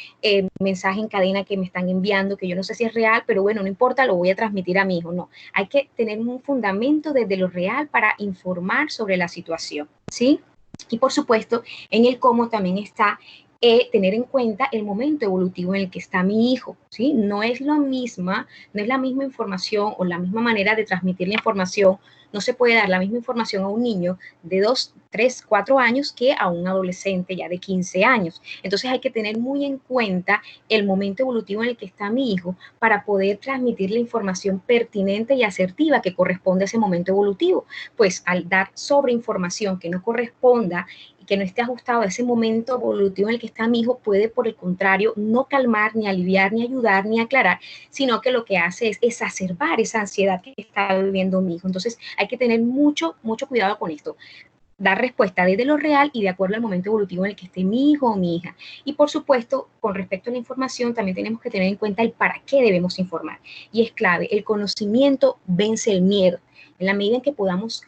mensaje en cadena que me están enviando, que yo no sé si es real, pero bueno, no importa, lo voy a transmitir a mi hijo. No, hay que tener un fundamento desde lo real para informar sobre la situación, ¿sí? Y por supuesto, en el cómo también está tener en cuenta el momento evolutivo en el que está mi hijo, ¿sí? No es la misma información o la misma manera de transmitir la información. No se puede dar la misma información a un niño de 2, 3, 4 años que a un adolescente ya de 15 años. Entonces hay que tener muy en cuenta el momento evolutivo en el que está mi hijo para poder transmitir la información pertinente y asertiva que corresponde a ese momento evolutivo. Pues al dar sobreinformación que no corresponda y que no esté ajustado a ese momento evolutivo en el que está mi hijo, puede por el contrario no calmar, ni aliviar, ni ayudar, ni aclarar, sino que lo que hace es exacerbar esa ansiedad que está viviendo mi hijo. Entonces hay que tener mucho cuidado con esto. Dar respuesta desde lo real y de acuerdo al momento evolutivo en el que esté mi hijo o mi hija. Y por supuesto, con respecto a la información, también tenemos que tener en cuenta el para qué debemos informar. Y es clave, el conocimiento vence el miedo. En la medida en que podamos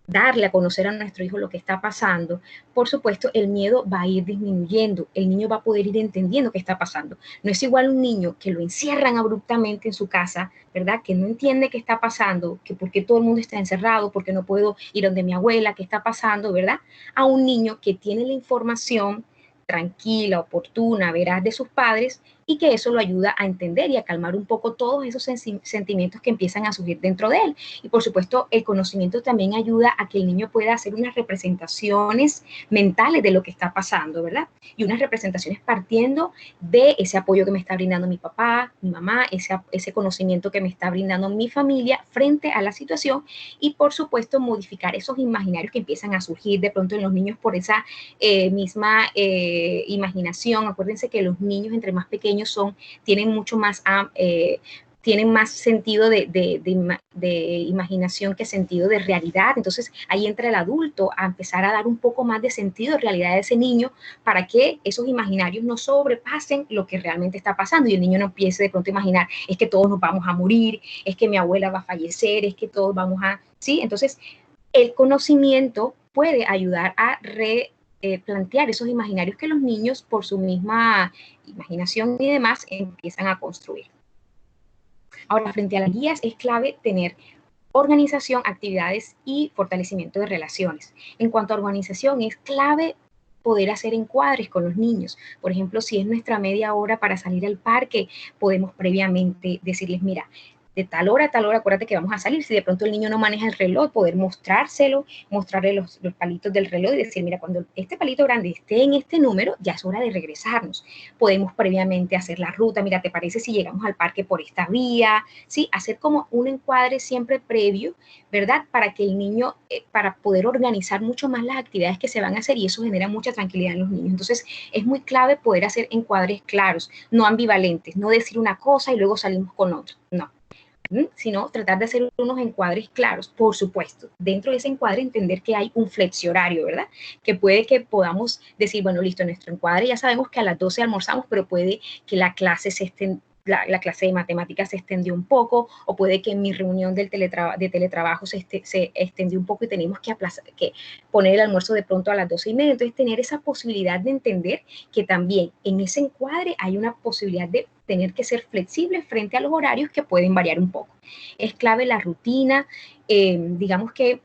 darle a conocer a nuestro hijo lo que está pasando, por supuesto, el miedo va a ir disminuyendo, el niño va a poder ir entendiendo qué está pasando. No es igual un niño que lo encierran abruptamente en su casa, ¿verdad? Que no entiende qué está pasando, que por qué todo el mundo está encerrado, porque no puedo ir donde mi abuela, qué está pasando, ¿verdad? A un niño que tiene la información tranquila, oportuna, veraz de sus padres y que eso lo ayuda a entender y a calmar un poco todos esos sentimientos que empiezan a surgir dentro de él. Y por supuesto, el conocimiento también ayuda a que el niño pueda hacer unas representaciones mentales de lo que está pasando, ¿verdad? Y unas representaciones partiendo de ese apoyo que me está brindando mi papá, mi mamá, ese conocimiento que me está brindando mi familia frente a la situación y por supuesto modificar esos imaginarios que empiezan a surgir de pronto en los niños por esa misma imaginación. Acuérdense que los niños entre más pequeños tienen mucho más, tienen más sentido de imaginación que sentido de realidad. Entonces ahí entra el adulto a empezar a dar un poco más de sentido de realidad a ese niño para que esos imaginarios no sobrepasen lo que realmente está pasando y el niño no empiece de pronto a imaginar, es que todos nos vamos a morir, es que mi abuela va a fallecer, es que todos vamos a, ¿sí? Entonces el conocimiento puede ayudar a plantear esos imaginarios que los niños, por su misma imaginación y demás, empiezan a construir. Ahora, frente a las guías, es clave tener organización, actividades y fortalecimiento de relaciones. En cuanto a organización, es clave poder hacer encuadres con los niños. Por ejemplo, si es nuestra media hora para salir al parque, podemos previamente decirles, mira, de tal hora a tal hora, acuérdate que vamos a salir. Si de pronto el niño no maneja el reloj, poder mostrárselo, mostrarle los palitos del reloj y decir, mira, cuando este palito grande esté en este número, ya es hora de regresarnos. Podemos previamente hacer la ruta, mira, ¿te parece si llegamos al parque por esta vía? ¿Sí? Hacer como un encuadre siempre previo, ¿verdad? Para que el niño, para poder organizar mucho más las actividades que se van a hacer y eso genera mucha tranquilidad en los niños. Entonces, es muy clave poder hacer encuadres claros, no ambivalentes, no decir una cosa y luego salimos con otra, no. Sino tratar de hacer unos encuadres claros, por supuesto. Dentro de ese encuadre entender que hay un flexiorario, ¿verdad? Que puede que podamos decir, bueno, listo, nuestro encuadre ya sabemos que a las 12 almorzamos, pero puede que la clase la clase de matemáticas se extendió un poco, o puede que en mi reunión de teletrabajo se extendió un poco y tenemos que poner el almuerzo de pronto a las 12:30. Entonces, tener esa posibilidad de entender que también en ese encuadre hay una posibilidad de tener que ser flexibles frente a los horarios que pueden variar un poco. Es clave la rutina, digamos que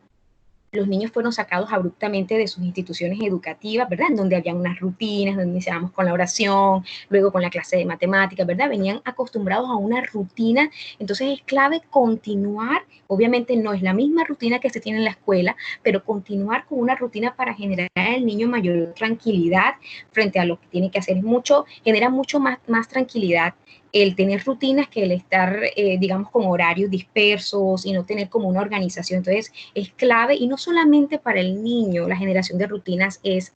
los niños fueron sacados abruptamente de sus instituciones educativas, ¿verdad? En donde habían unas rutinas, donde iniciábamos con la oración, luego con la clase de matemáticas, ¿verdad? Venían acostumbrados a una rutina, entonces es clave continuar, obviamente no es la misma rutina que se tiene en la escuela, pero continuar con una rutina para generar al niño mayor tranquilidad frente a lo que tiene que hacer. Genera mucho más tranquilidad el tener rutinas que el estar, digamos, con horarios dispersos y no tener como una organización. Entonces, es clave, y no solamente para el niño, la generación de rutinas es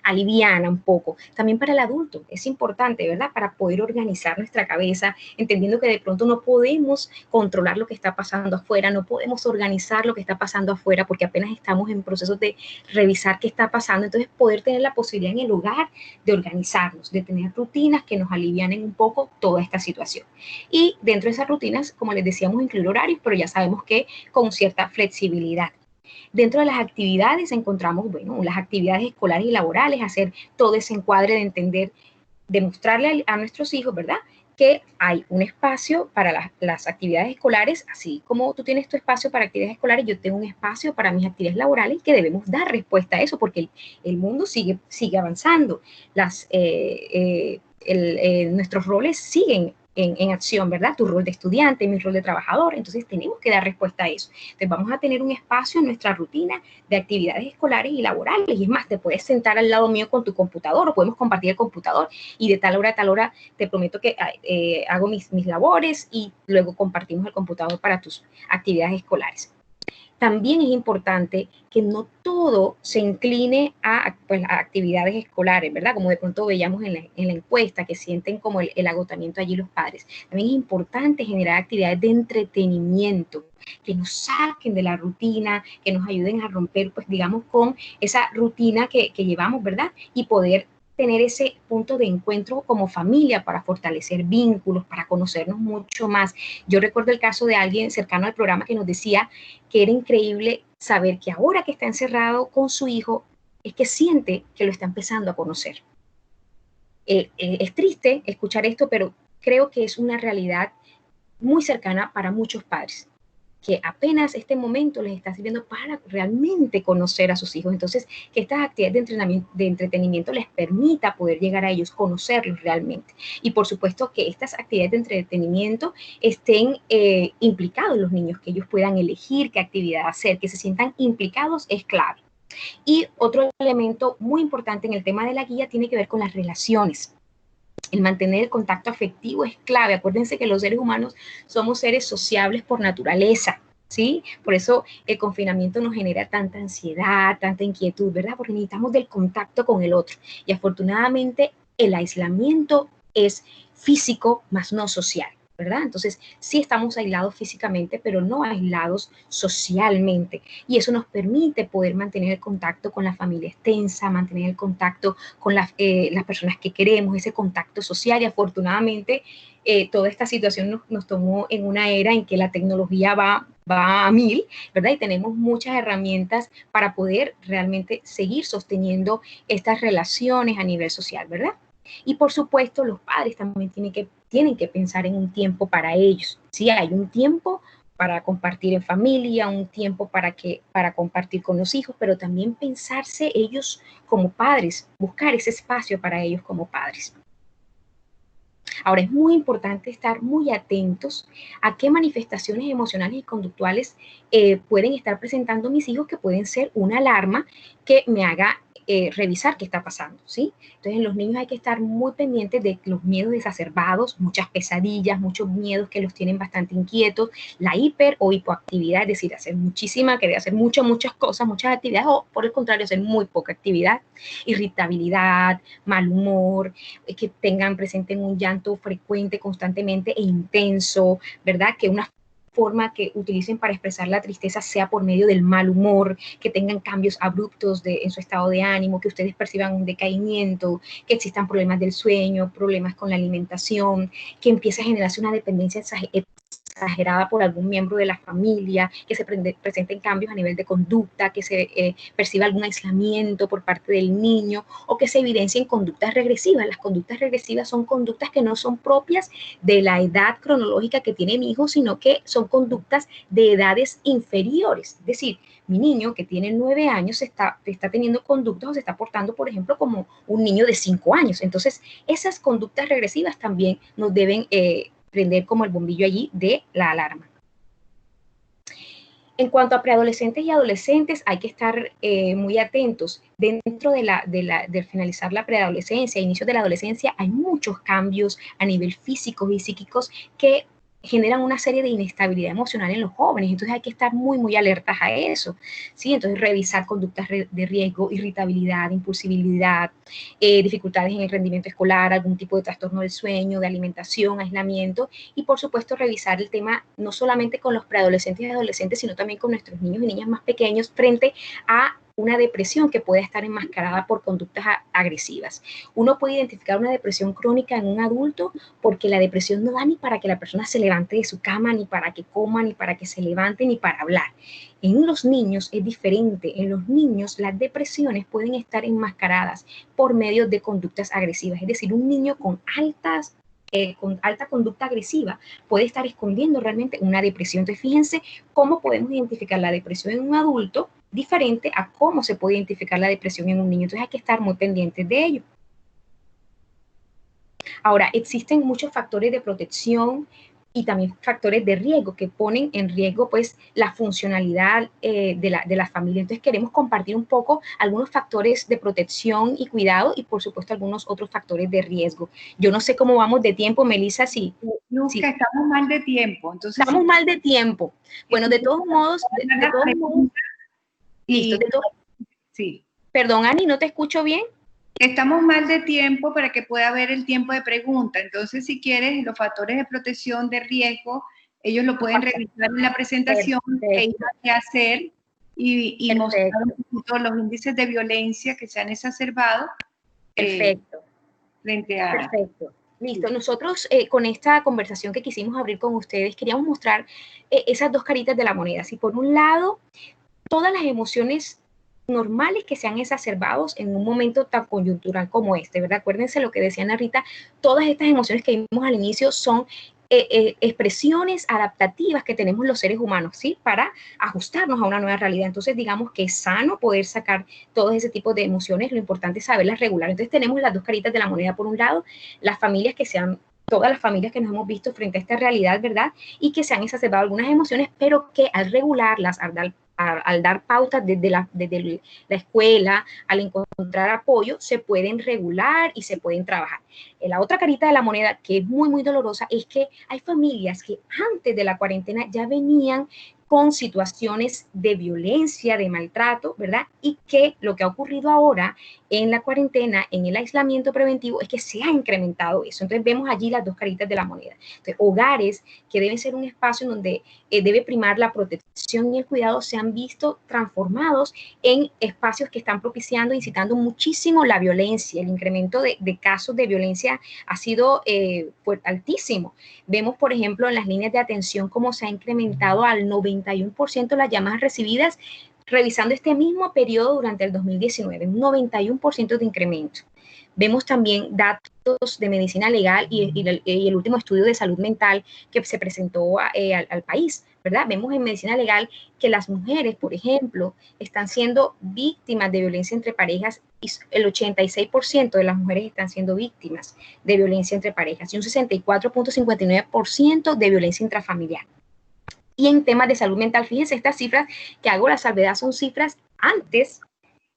aliviana un poco, también para el adulto es importante, ¿verdad? Para poder organizar nuestra cabeza, entendiendo que de pronto no podemos controlar lo que está pasando afuera, no podemos organizar lo que está pasando afuera, porque apenas estamos en procesos de revisar qué está pasando. Entonces, poder tener la posibilidad en el hogar de organizarnos, de tener rutinas que nos alivianen un poco toda esta situación. Y dentro de esas rutinas, como les decíamos, incluir horarios, pero ya sabemos que con cierta flexibilidad. Dentro de las actividades encontramos, bueno, las actividades escolares y laborales, hacer todo ese encuadre de entender, demostrarle a nuestros hijos, ¿verdad?, que hay un espacio para las actividades escolares, así como tú tienes tu espacio para actividades escolares, yo tengo un espacio para mis actividades laborales, y que debemos dar respuesta a eso, porque el mundo sigue avanzando, nuestros roles siguen en acción, ¿verdad? Tu rol de estudiante, mi rol de trabajador, entonces tenemos que dar respuesta a eso. Entonces vamos a tener un espacio en nuestra rutina de actividades escolares y laborales, y es más, te puedes sentar al lado mío con tu computador, o podemos compartir el computador, y de tal hora a tal hora te prometo que hago mis labores, y luego compartimos el computador para tus actividades escolares. También es importante que no todo se incline a actividades escolares, ¿verdad? Como de pronto veíamos en la encuesta, que sienten como el agotamiento allí los padres. También es importante generar actividades de entretenimiento, que nos saquen de la rutina, que nos ayuden a romper, pues digamos, con esa rutina que llevamos, ¿verdad? Y poder tener ese punto de encuentro como familia para fortalecer vínculos, para conocernos mucho más. Yo recuerdo el caso de alguien cercano al programa que nos decía que era increíble saber que ahora que está encerrado con su hijo, es que siente que lo está empezando a conocer. Es triste escuchar esto, pero creo que es una realidad muy cercana para muchos padres, que apenas este momento les está sirviendo para realmente conocer a sus hijos. Entonces, que estas actividades de entretenimiento les permita poder llegar a ellos, conocerlos realmente. Y por supuesto que estas actividades de entretenimiento estén implicados los niños, que ellos puedan elegir qué actividad hacer, que se sientan implicados, es clave. Y otro elemento muy importante en el tema de la guía tiene que ver con las relaciones. El mantener el contacto afectivo es clave. Acuérdense que los seres humanos somos seres sociables por naturaleza, ¿sí? Por eso el confinamiento nos genera tanta ansiedad, tanta inquietud, ¿verdad? Porque necesitamos del contacto con el otro. Y afortunadamente el aislamiento es físico, más no social, ¿verdad? Entonces, sí estamos aislados físicamente, pero no aislados socialmente. Y eso nos permite poder mantener el contacto con la familia extensa, mantener el contacto con las personas que queremos, ese contacto social. Y afortunadamente, toda esta situación nos tomó en una era en que la tecnología va a mil, ¿verdad? Y tenemos muchas herramientas para poder realmente seguir sosteniendo estas relaciones a nivel social, ¿verdad? Y por supuesto, los padres también tienen que pensar en un tiempo para ellos. Sí, hay un tiempo para compartir en familia, un tiempo para compartir con los hijos, pero también pensarse ellos como padres, buscar ese espacio para ellos como padres. Ahora, es muy importante estar muy atentos a qué manifestaciones emocionales y conductuales pueden estar presentando mis hijos, que pueden ser una alarma que me haga revisar qué está pasando, ¿sí? Entonces, en los niños hay que estar muy pendientes de los miedos exacerbados, muchas pesadillas, muchos miedos que los tienen bastante inquietos, la hiper o hipoactividad, es decir, querer hacer muchas cosas, muchas actividades, o por el contrario, hacer muy poca actividad, irritabilidad, mal humor, que tengan presente un llanto frecuente, constantemente e intenso, ¿verdad? Que una forma que utilicen para expresar la tristeza sea por medio del mal humor, que tengan cambios abruptos en su estado de ánimo, que ustedes perciban un decaimiento, que existan problemas del sueño, problemas con la alimentación, que empiece a generarse una dependencia exagerada por algún miembro de la familia, que se presenten cambios a nivel de conducta, que se perciba algún aislamiento por parte del niño, o que se evidencien conductas regresivas. Las conductas regresivas son conductas que no son propias de la edad cronológica que tiene mi hijo, sino que son conductas de edades inferiores. Es decir, mi niño que tiene 9 años está teniendo conductas o se está portando, por ejemplo, como un niño de 5 años. Entonces, esas conductas regresivas también nos deben prender como el bombillo allí de la alarma. En cuanto a preadolescentes y adolescentes, hay que estar muy atentos. Dentro de finalizar la preadolescencia, inicios de la adolescencia, hay muchos cambios a nivel físicos y psíquicos que generan una serie de inestabilidad emocional en los jóvenes, entonces hay que estar muy, muy alertas a eso, ¿sí? Entonces revisar conductas de riesgo, irritabilidad, impulsibilidad, dificultades en el rendimiento escolar, algún tipo de trastorno del sueño, de alimentación, aislamiento, y por supuesto revisar el tema no solamente con los preadolescentes y adolescentes, sino también con nuestros niños y niñas más pequeños frente a una depresión que puede estar enmascarada por conductas agresivas. Uno puede identificar una depresión crónica en un adulto porque la depresión no da ni para que la persona se levante de su cama, ni para que coma, ni para que se levante, ni para hablar. En los niños es diferente. En los niños las depresiones pueden estar enmascaradas por medio de conductas agresivas. Es decir, un niño con alta conducta agresiva puede estar escondiendo realmente una depresión. Entonces, fíjense cómo podemos identificar la depresión en un adulto diferente a cómo se puede identificar la depresión en un niño. Entonces, hay que estar muy pendientes de ello. Ahora, existen muchos factores de protección y también factores de riesgo que ponen en riesgo pues la funcionalidad de la familia. Entonces queremos compartir un poco algunos factores de protección y cuidado y por supuesto algunos otros factores de riesgo. Yo no sé cómo vamos de tiempo, Melissa, si estamos mal de tiempo. Entonces, estamos mal de tiempo. Bueno, de todos modos, listo, sí. Perdón, Ani, ¿no te escucho bien? Estamos mal de tiempo para que pueda haber el tiempo de pregunta. Entonces, si quieres, los factores de protección de riesgo, ellos lo pueden revisar en la presentación que iba a hacer y mostrar un poquito los índices de violencia que se han exacerbado. Perfecto. Frente a... Perfecto. Listo. Nosotros con esta conversación que quisimos abrir con ustedes, queríamos mostrar esas dos caritas de la moneda. Si por un lado, todas las emociones normales que se han exacerbado en un momento tan coyuntural como este, ¿verdad? Acuérdense lo que decía Ana Rita, todas estas emociones que vimos al inicio son expresiones adaptativas que tenemos los seres humanos, ¿sí? Para ajustarnos a una nueva realidad. Entonces, digamos que es sano poder sacar todo ese tipo de emociones, lo importante es saberlas regular. Entonces, tenemos las dos caritas de la moneda. Por un lado, las familias que sean todas las familias que nos hemos visto frente a esta realidad, ¿verdad? Y que se han exacerbado algunas emociones, pero que al regularlas, al dar pautas desde la escuela, al encontrar apoyo, se pueden regular y se pueden trabajar. La otra carita de la moneda, que es muy, muy dolorosa, es que hay familias que antes de la cuarentena ya venían con situaciones de violencia, de maltrato, ¿verdad? Y que lo que ha ocurrido ahora en la cuarentena, en el aislamiento preventivo, es que se ha incrementado eso. Entonces vemos allí las dos caritas de la moneda. Entonces, hogares que deben ser un espacio en donde debe primar la protección y el cuidado se han visto transformados en espacios que están propiciando, incitando muchísimo la violencia. El incremento de casos de violencia ha sido altísimo. Vemos, por ejemplo, en las líneas de atención cómo se ha incrementado al 91% las llamadas recibidas revisando este mismo periodo durante el 2019, un 91% de incremento. Vemos también datos de medicina legal y el último estudio de salud mental que se presentó al país, ¿verdad? Vemos en medicina legal que las mujeres, por ejemplo, están siendo víctimas de violencia entre parejas y el 86% de las mujeres están siendo víctimas de violencia entre parejas y un 64.59% de violencia intrafamiliar. Y en temas de salud mental, fíjense, estas cifras que hago la salvedad son cifras antes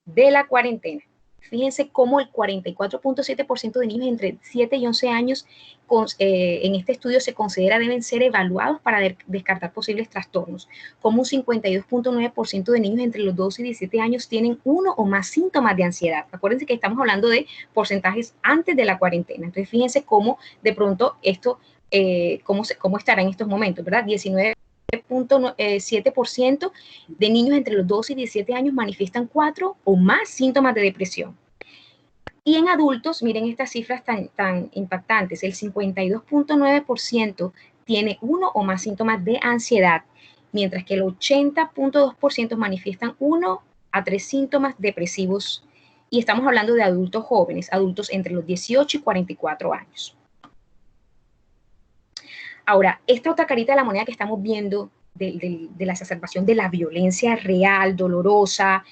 de la cuarentena. Fíjense cómo el 44.7% de niños entre 7 y 11 años en este estudio se considera deben ser evaluados para descartar posibles trastornos, como un 52.9% de niños entre los 12 y 17 años tienen uno o más síntomas de ansiedad. Acuérdense que estamos hablando porcentajes antes de la cuarentena. Entonces, fíjense cómo de pronto esto, cómo estará en estos momentos, ¿verdad? 19.7% de niños entre los 12 y 17 años manifiestan 4 o más síntomas de depresión. Y en adultos, miren estas cifras tan impactantes, el 52.9% tiene 1 o más síntomas de ansiedad, mientras que el 80.2% manifiestan 1 a 3 síntomas depresivos. Y estamos hablando de adultos jóvenes, adultos entre los 18 y 44 años. Ahora, esta otra carita de la moneda que estamos viendo de la exacerbación de la violencia real, dolorosa,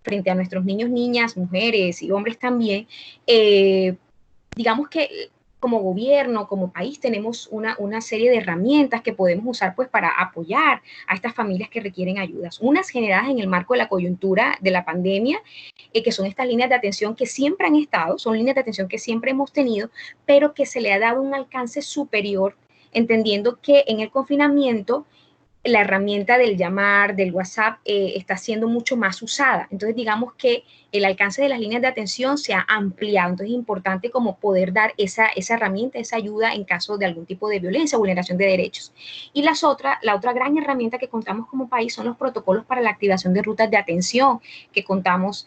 frente a nuestros niños, niñas, mujeres y hombres también, digamos que como gobierno, como país, tenemos una serie de herramientas que podemos usar pues para apoyar a estas familias que requieren ayudas. Unas generadas en el marco de la coyuntura de la pandemia, que son estas líneas de atención que siempre han estado, son líneas de atención que siempre hemos tenido, pero que se le ha dado un alcance superior, entendiendo que en el confinamiento la herramienta del llamar, del WhatsApp, está siendo mucho más usada. Entonces, digamos que el alcance de las líneas de atención se ha ampliado. Entonces, es importante como poder dar esa herramienta, esa ayuda en caso de algún tipo de violencia o vulneración de derechos. Y la otra gran herramienta que contamos como país son los protocolos para la activación de rutas de atención que contamos,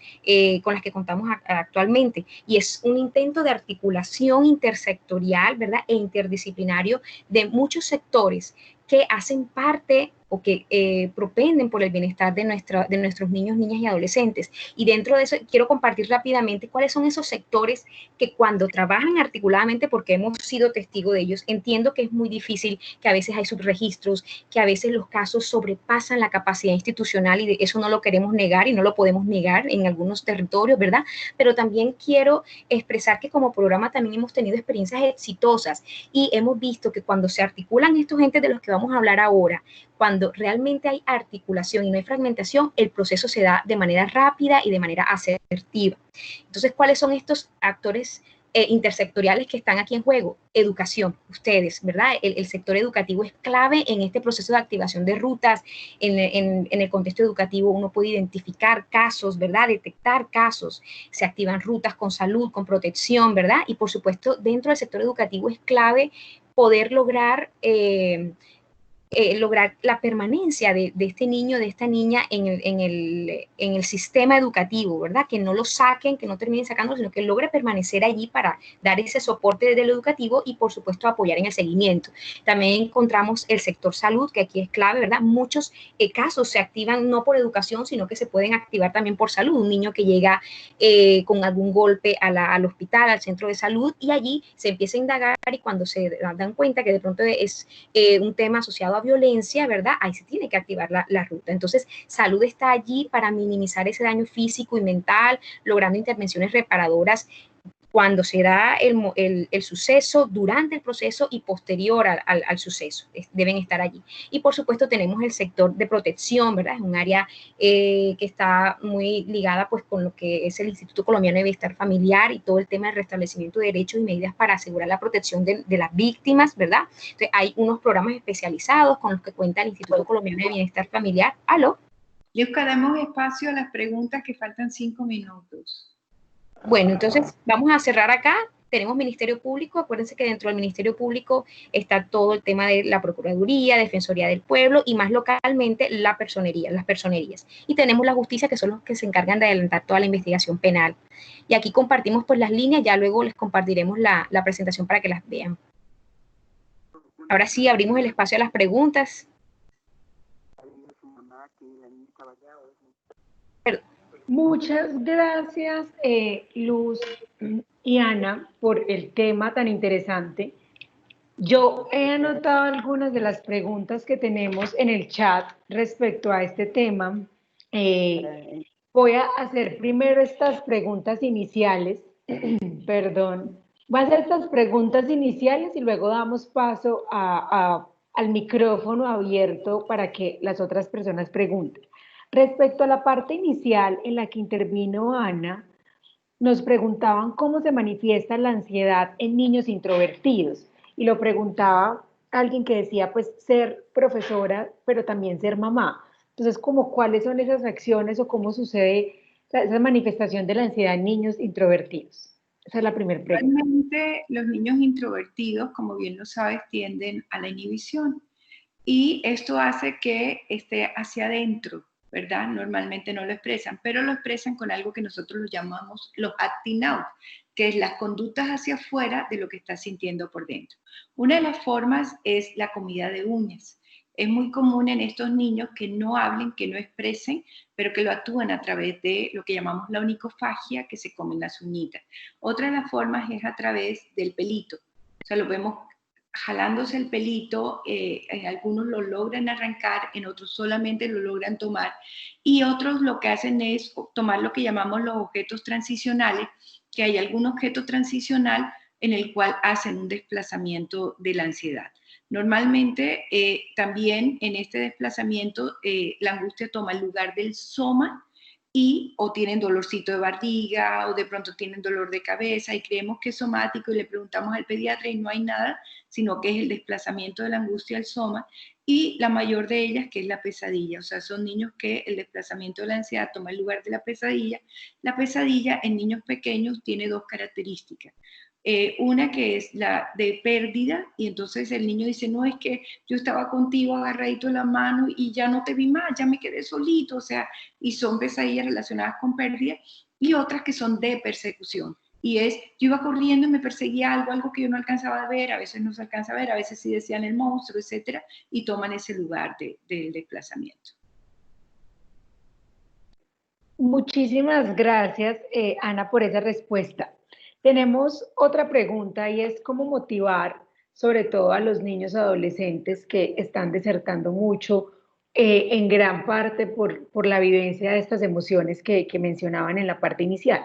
con las que contamos actualmente. Y es un intento de articulación intersectorial, ¿verdad?, e interdisciplinario de muchos sectores que hacen parte o que propenden por el bienestar de nuestros niños, niñas y adolescentes. Y dentro de eso quiero compartir rápidamente cuáles son esos sectores que cuando trabajan articuladamente, porque hemos sido testigos de ellos, entiendo que es muy difícil, que a veces hay subregistros, que a veces los casos sobrepasan la capacidad institucional y de eso no lo queremos negar y no lo podemos negar en algunos territorios, ¿verdad? Pero también quiero expresar que como programa también hemos tenido experiencias exitosas y hemos visto que cuando se articulan estos entes de los que vamos a hablar ahora, cuando realmente hay articulación y no hay fragmentación, el proceso se da de manera rápida y de manera asertiva. Entonces, ¿cuáles son estos actores intersectoriales que están aquí en juego? Educación, ustedes, ¿verdad? El sector educativo es clave en este proceso de activación de rutas. En el contexto educativo uno puede identificar casos, ¿verdad? Detectar casos, se activan rutas con salud, con protección, ¿verdad? Y por supuesto, dentro del sector educativo es clave poder lograr la permanencia de este niño, de esta niña en el sistema educativo, ¿verdad? Que no lo saquen, que no terminen sacándolo, sino que logre permanecer allí para dar ese soporte desde lo educativo y, por supuesto, apoyar en el seguimiento. También encontramos el sector salud, que aquí es clave, ¿verdad? Muchos casos se activan no por educación, sino que se pueden activar también por salud. Un niño que llega con algún golpe al hospital, al centro de salud, y allí se empieza a indagar y cuando se dan cuenta que de pronto es un tema asociado a violencia, ¿verdad? Ahí se tiene que activar la ruta. Entonces, salud está allí para minimizar ese daño físico y mental, logrando intervenciones reparadoras cuando se da el suceso, durante el proceso y posterior al suceso. Deben estar allí. Y por supuesto tenemos el sector de protección, ¿verdad? Es un área que está muy ligada pues con lo que es el Instituto Colombiano de Bienestar Familiar y todo el tema de restablecimiento de derechos y medidas para asegurar la protección de las víctimas, ¿verdad? Entonces hay unos programas especializados con los que cuenta el Instituto Colombiano de Bienestar Familiar. ¿Aló? Yusca, damos espacio a las preguntas que faltan 5 minutos. Bueno, entonces vamos a cerrar acá. Tenemos Ministerio Público. Acuérdense que dentro del Ministerio Público está todo el tema de la Procuraduría, Defensoría del Pueblo y más localmente las personerías. Y tenemos la Justicia, que son los que se encargan de adelantar toda la investigación penal. Y aquí compartimos pues las líneas, ya luego les compartiremos la presentación para que las vean. Ahora sí, abrimos el espacio a las preguntas. Perdón. Muchas gracias, Luz y Ana, por el tema tan interesante. Yo he anotado algunas de las preguntas que tenemos en el chat respecto a este tema. Voy a hacer primero estas preguntas iniciales. Perdón. Voy a hacer estas preguntas iniciales y luego damos paso al micrófono abierto para que las otras personas pregunten. Respecto a la parte inicial en la que intervino Ana, nos preguntaban cómo se manifiesta la ansiedad en niños introvertidos. Y lo preguntaba alguien que decía, pues, ser profesora, pero también ser mamá. Entonces, ¿cuáles son esas acciones o cómo sucede esa manifestación de la ansiedad en niños introvertidos? Esa es la primera pregunta. Realmente los niños introvertidos, como bien lo sabes, tienden a la inhibición. Y esto hace que esté hacia adentro, ¿verdad? Normalmente no lo expresan, pero lo expresan con algo que nosotros lo llamamos los acting out, que es las conductas hacia afuera de lo que está sintiendo por dentro. Una de las formas es la comida de uñas. Es muy común en estos niños que no hablen, que no expresen, pero que lo actúan a través de lo que llamamos la onicofagia, que se comen las uñitas. Otra de las formas es a través del pelito. O sea, lo vemos jalándose el pelito, en algunos lo logran arrancar, en otros solamente lo logran tomar, y otros lo que hacen es tomar lo que llamamos los objetos transicionales, que hay algún objeto transicional en el cual hacen un desplazamiento de la ansiedad. Normalmente también en este desplazamiento la angustia toma el lugar del soma y o tienen dolorcito de barriga o de pronto tienen dolor de cabeza y creemos que es somático y le preguntamos al pediatra y no hay nada, sino que es el desplazamiento de la angustia al soma, y la mayor de ellas que es la pesadilla. O sea, son niños que el desplazamiento de la ansiedad toma el lugar de la pesadilla. La pesadilla en niños pequeños tiene dos características. Una que es la de pérdida, y entonces el niño dice, no, es que yo estaba contigo agarradito de la mano y ya no te vi más, ya me quedé solito, o sea, y son pesadillas relacionadas con pérdida, y otras que son de persecución. Y es, yo iba corriendo y me perseguía algo que yo no alcanzaba a ver, a veces no se alcanza a ver, a veces sí decían el monstruo, etcétera, y toman ese lugar del desplazamiento. Muchísimas gracias, Ana, por esa respuesta. Tenemos otra pregunta y es cómo motivar sobre todo a los niños adolescentes que están desertando mucho, en gran parte por la vivencia de estas emociones que mencionaban en la parte inicial.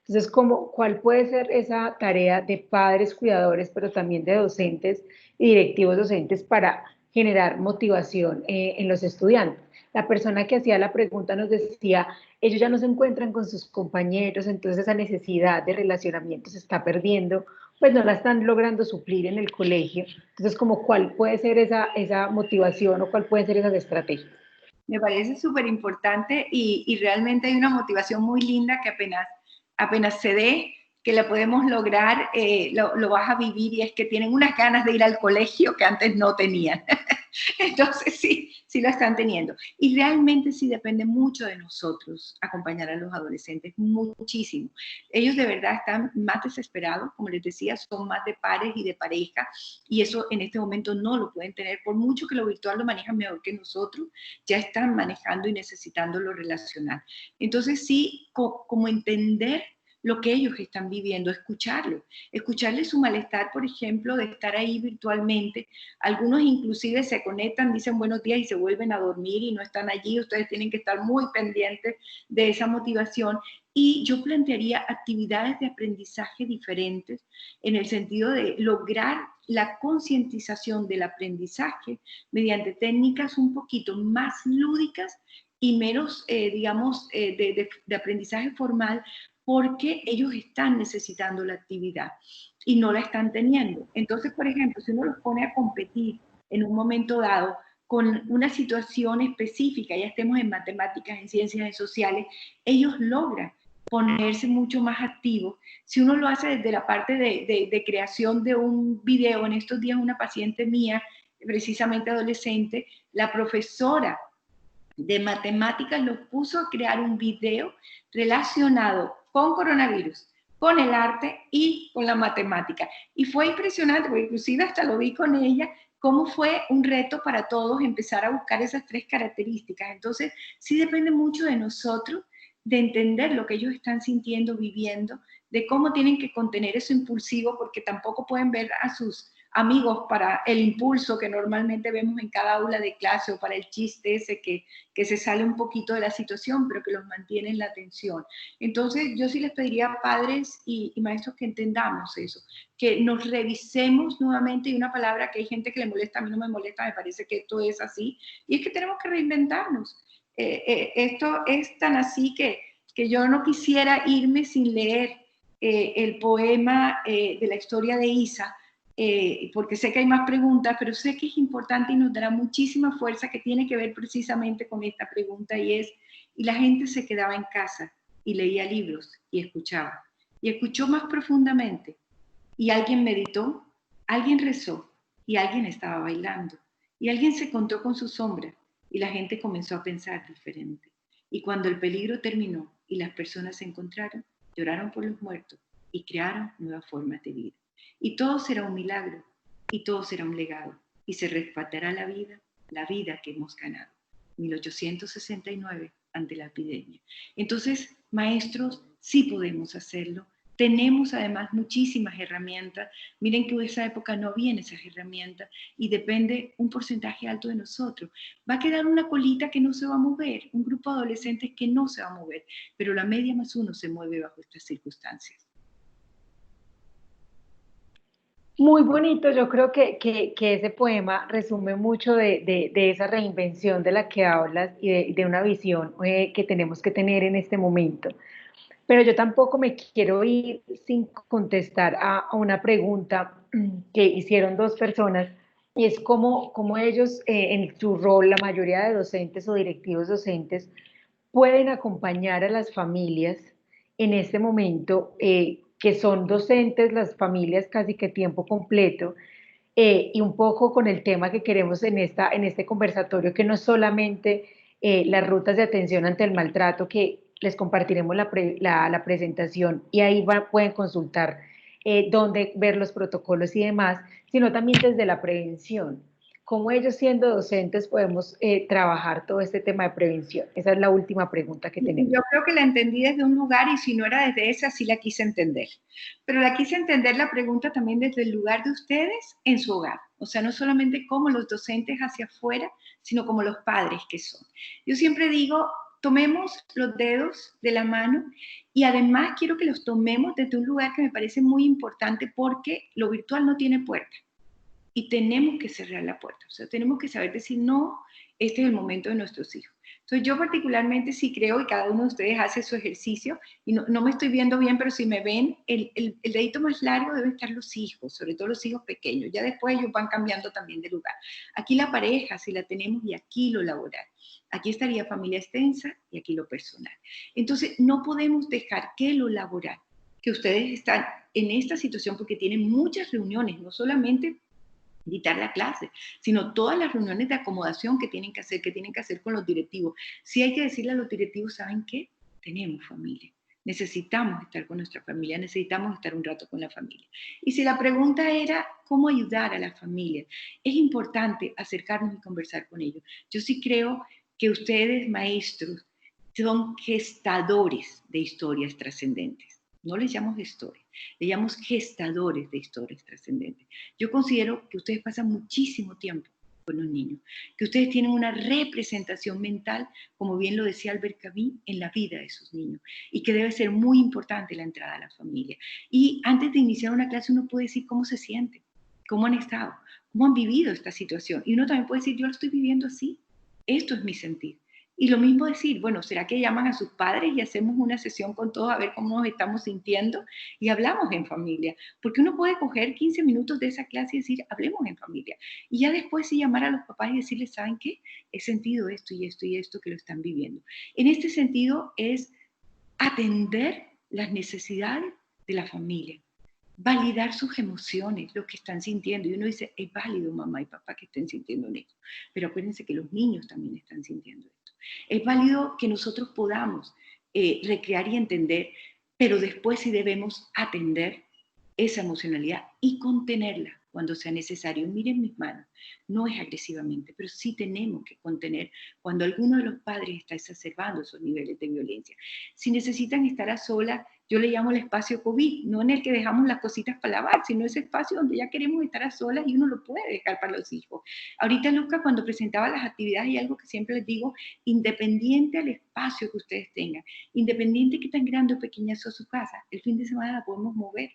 Entonces, ¿cuál puede ser esa tarea de padres cuidadores, pero también de docentes y directivos docentes para generar motivación en los estudiantes? La persona que hacía la pregunta nos decía, ellos ya no se encuentran con sus compañeros, entonces esa necesidad de relacionamiento se está perdiendo, pues no la están logrando suplir en el colegio. Entonces, ¿cuál puede ser esa motivación o cuál pueden ser esas estrategias? Me parece súper importante y realmente hay una motivación muy linda que apenas se dé, que la podemos lograr, lo vas a vivir, y es que tienen unas ganas de ir al colegio que antes no tenían. Entonces sí lo están teniendo. Y realmente sí depende mucho de nosotros acompañar a los adolescentes, muchísimo. Ellos de verdad están más desesperados, como les decía, son más de pares y de pareja, y eso en este momento no lo pueden tener, por mucho que lo virtual lo manejan mejor que nosotros, ya están manejando y necesitando lo relacional. Entonces sí, como entender lo que ellos están viviendo, escucharles su malestar, por ejemplo, de estar ahí virtualmente. Algunos inclusive se conectan, dicen buenos días y se vuelven a dormir y no están allí. Ustedes tienen que estar muy pendientes de esa motivación. Y yo plantearía actividades de aprendizaje diferentes en el sentido de lograr la concientización del aprendizaje mediante técnicas un poquito más lúdicas y menos, digamos, de aprendizaje formal, porque ellos están necesitando la actividad y no la están teniendo. Entonces, por ejemplo, si uno los pone a competir en un momento dado con una situación específica, ya estemos en matemáticas, en ciencias sociales, ellos logran ponerse mucho más activos. Si uno lo hace desde la parte de creación de un video, en estos días una paciente mía, precisamente adolescente, la profesora de matemáticas los puso a crear un video relacionado con coronavirus, con el arte y con la matemática. Y fue impresionante, porque inclusive hasta lo vi con ella, cómo fue un reto para todos empezar a buscar esas tres características. Entonces, sí depende mucho de nosotros, de entender lo que ellos están sintiendo, viviendo, de cómo tienen que contener eso impulsivo, porque tampoco pueden ver a sus amigos para el impulso que normalmente vemos en cada aula de clase, o para el chiste ese que se sale un poquito de la situación, pero que los mantiene en la atención. Entonces, yo sí les pediría a padres y maestros que entendamos eso, que nos revisemos nuevamente, y una palabra que hay gente que le molesta, a mí no me molesta, me parece que esto es así, y es que tenemos que reinventarnos. Esto es tan así que yo no quisiera irme sin leer el poema de la historia de Isa, porque sé que hay más preguntas, pero sé que es importante y nos dará muchísima fuerza, que tiene que ver precisamente con esta pregunta, y la gente se quedaba en casa y leía libros y escuchó más profundamente, y alguien meditó, alguien rezó, y alguien estaba bailando, y alguien se encontró con su sombra, y la gente comenzó a pensar diferente. Y cuando el peligro terminó y las personas se encontraron, lloraron por los muertos y crearon nuevas formas de vida. Y todo será un milagro, y todo será un legado, y se rescatará la vida que hemos ganado. 1869, ante la epidemia. Entonces, maestros, sí podemos hacerlo. Tenemos además muchísimas herramientas. Miren que en esa época no habían esas herramientas, y depende un porcentaje alto de nosotros. Va a quedar una colita que no se va a mover, un grupo de adolescentes que no se va a mover, pero la media más uno se mueve bajo estas circunstancias. Muy bonito, yo creo que ese poema resume mucho de esa reinvención de la que hablas y de una visión que tenemos que tener en este momento. Pero yo tampoco me quiero ir sin contestar a una pregunta que hicieron dos personas, y es cómo ellos, en su rol, la mayoría de docentes o directivos docentes, pueden acompañar a las familias en este momento, que son docentes, las familias casi que tiempo completo, y un poco con el tema que queremos en este conversatorio, que no es solamente las rutas de atención ante el maltrato, que les compartiremos la presentación y ahí pueden consultar dónde ver los protocolos y demás, sino también desde la prevención. ¿Cómo ellos siendo docentes podemos trabajar todo este tema de prevención? Esa es la última pregunta que tenemos. Yo creo que la entendí desde un lugar y si no era desde esa, sí la quise entender. Pero la quise entender la pregunta también desde el lugar de ustedes en su hogar. O sea, no solamente como los docentes hacia afuera, sino como los padres que son. Yo siempre digo, tomemos los dedos de la mano y además quiero que los tomemos desde un lugar que me parece muy importante porque lo virtual no tiene puerta. Y tenemos que cerrar la puerta, o sea, tenemos que saber decir, no, este es el momento de nuestros hijos. Entonces yo particularmente sí creo, y cada uno de ustedes hace su ejercicio, y no me estoy viendo bien, pero si me ven, el dedito más largo deben estar los hijos, sobre todo los hijos pequeños, ya después ellos van cambiando también de lugar. Aquí la pareja, si la tenemos, y aquí lo laboral. Aquí estaría familia extensa y aquí lo personal. Entonces no podemos dejar que lo laboral, que ustedes están en esta situación porque tienen muchas reuniones, no solamente dictar la clase, sino todas las reuniones de acomodación que tienen que hacer con los directivos. Si hay que decirle a los directivos, ¿saben qué? Tenemos familia. Necesitamos estar con nuestra familia, necesitamos estar un rato con la familia. Y si la pregunta era cómo ayudar a la familia, es importante acercarnos y conversar con ellos. Yo sí creo que ustedes, maestros, son gestadores de historias trascendentes. No les llamo gestores, les llamo gestadores de historias trascendentes. Yo considero que ustedes pasan muchísimo tiempo con los niños, que ustedes tienen una representación mental, como bien lo decía Albert Camus, en la vida de sus niños, y que debe ser muy importante la entrada a la familia. Y antes de iniciar una clase uno puede decir cómo se siente, cómo han estado, cómo han vivido esta situación. Y uno también puede decir, yo lo estoy viviendo así, esto es mi sentir. Y lo mismo decir, bueno, ¿será que llaman a sus padres y hacemos una sesión con todos a ver cómo nos estamos sintiendo? Y hablamos en familia. Porque uno puede coger 15 minutos de esa clase y decir, hablemos en familia. Y ya después sí llamar a los papás y decirles, ¿saben qué? He sentido esto y esto y esto que lo están viviendo. En este sentido es atender las necesidades de la familia. Validar sus emociones, lo que están sintiendo. Y uno dice, es válido mamá y papá que estén sintiendo esto. Pero acuérdense que los niños también están sintiendo esto. Es válido que nosotros podamos recrear y entender, pero después sí debemos atender esa emocionalidad y contenerla cuando sea necesario. Miren mis manos, no es agresivamente, pero sí tenemos que contener cuando alguno de los padres está exacerbando esos niveles de violencia. Si necesitan estar a solas, yo le llamo el espacio COVID, no en el que dejamos las cositas para lavar, sino ese espacio donde ya queremos estar a solas y uno lo puede dejar para los hijos. Ahorita, Luca, cuando presentaba las actividades, hay algo que siempre les digo, independiente al espacio que ustedes tengan, independiente que tan grande o pequeña sea su casa, el fin de semana la podemos mover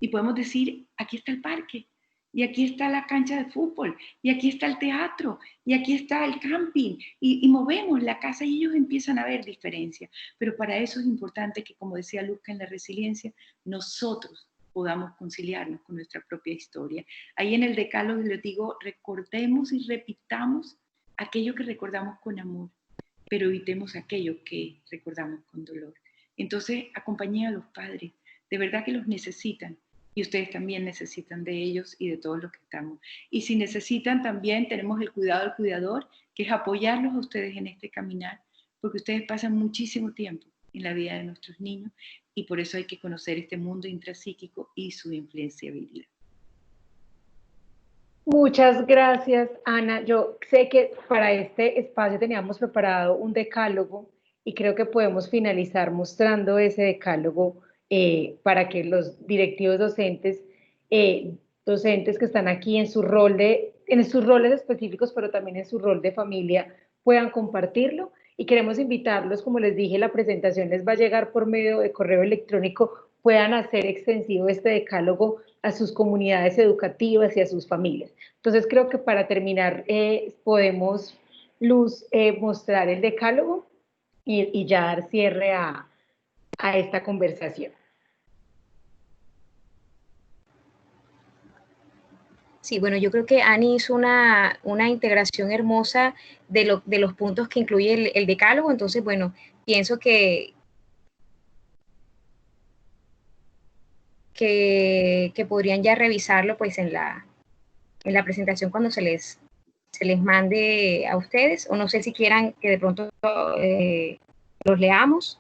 y podemos decir, aquí está el parque, y aquí está la cancha de fútbol, y aquí está el teatro, y aquí está el camping, y movemos la casa y ellos empiezan a ver diferencia. Pero para eso es importante que, como decía Luca en la resiliencia, nosotros podamos conciliarnos con nuestra propia historia. Ahí en el decálogo les digo, recordemos y repitamos aquello que recordamos con amor, pero evitemos aquello que recordamos con dolor. Entonces, acompañen a los padres, de verdad que los necesitan. Y ustedes también necesitan de ellos y de todos los que estamos. Y si necesitan también, tenemos el cuidado del cuidador, que es apoyarlos a ustedes en este caminar, porque ustedes pasan muchísimo tiempo en la vida de nuestros niños y por eso hay que conocer este mundo intrapsíquico y su influenciabilidad. Muchas gracias, Ana. Yo sé que para este espacio teníamos preparado un decálogo y creo que podemos finalizar mostrando ese decálogo para que los directivos docentes, docentes que están aquí en su rol en sus roles específicos, pero también en su rol de familia, puedan compartirlo. Y queremos invitarlos, como les dije, la presentación les va a llegar por medio de correo electrónico puedan hacer extensivo este decálogo a sus comunidades educativas y a sus familias. Entonces creo que para terminar podemos, Luz, mostrar el decálogo y ya dar cierre a esta conversación. Sí, bueno, yo creo que Ani hizo una integración hermosa de los puntos que incluye el decálogo, entonces, bueno, pienso que podrían ya revisarlo pues en la presentación cuando se les mande a ustedes, o no sé si quieran que de pronto los leamos.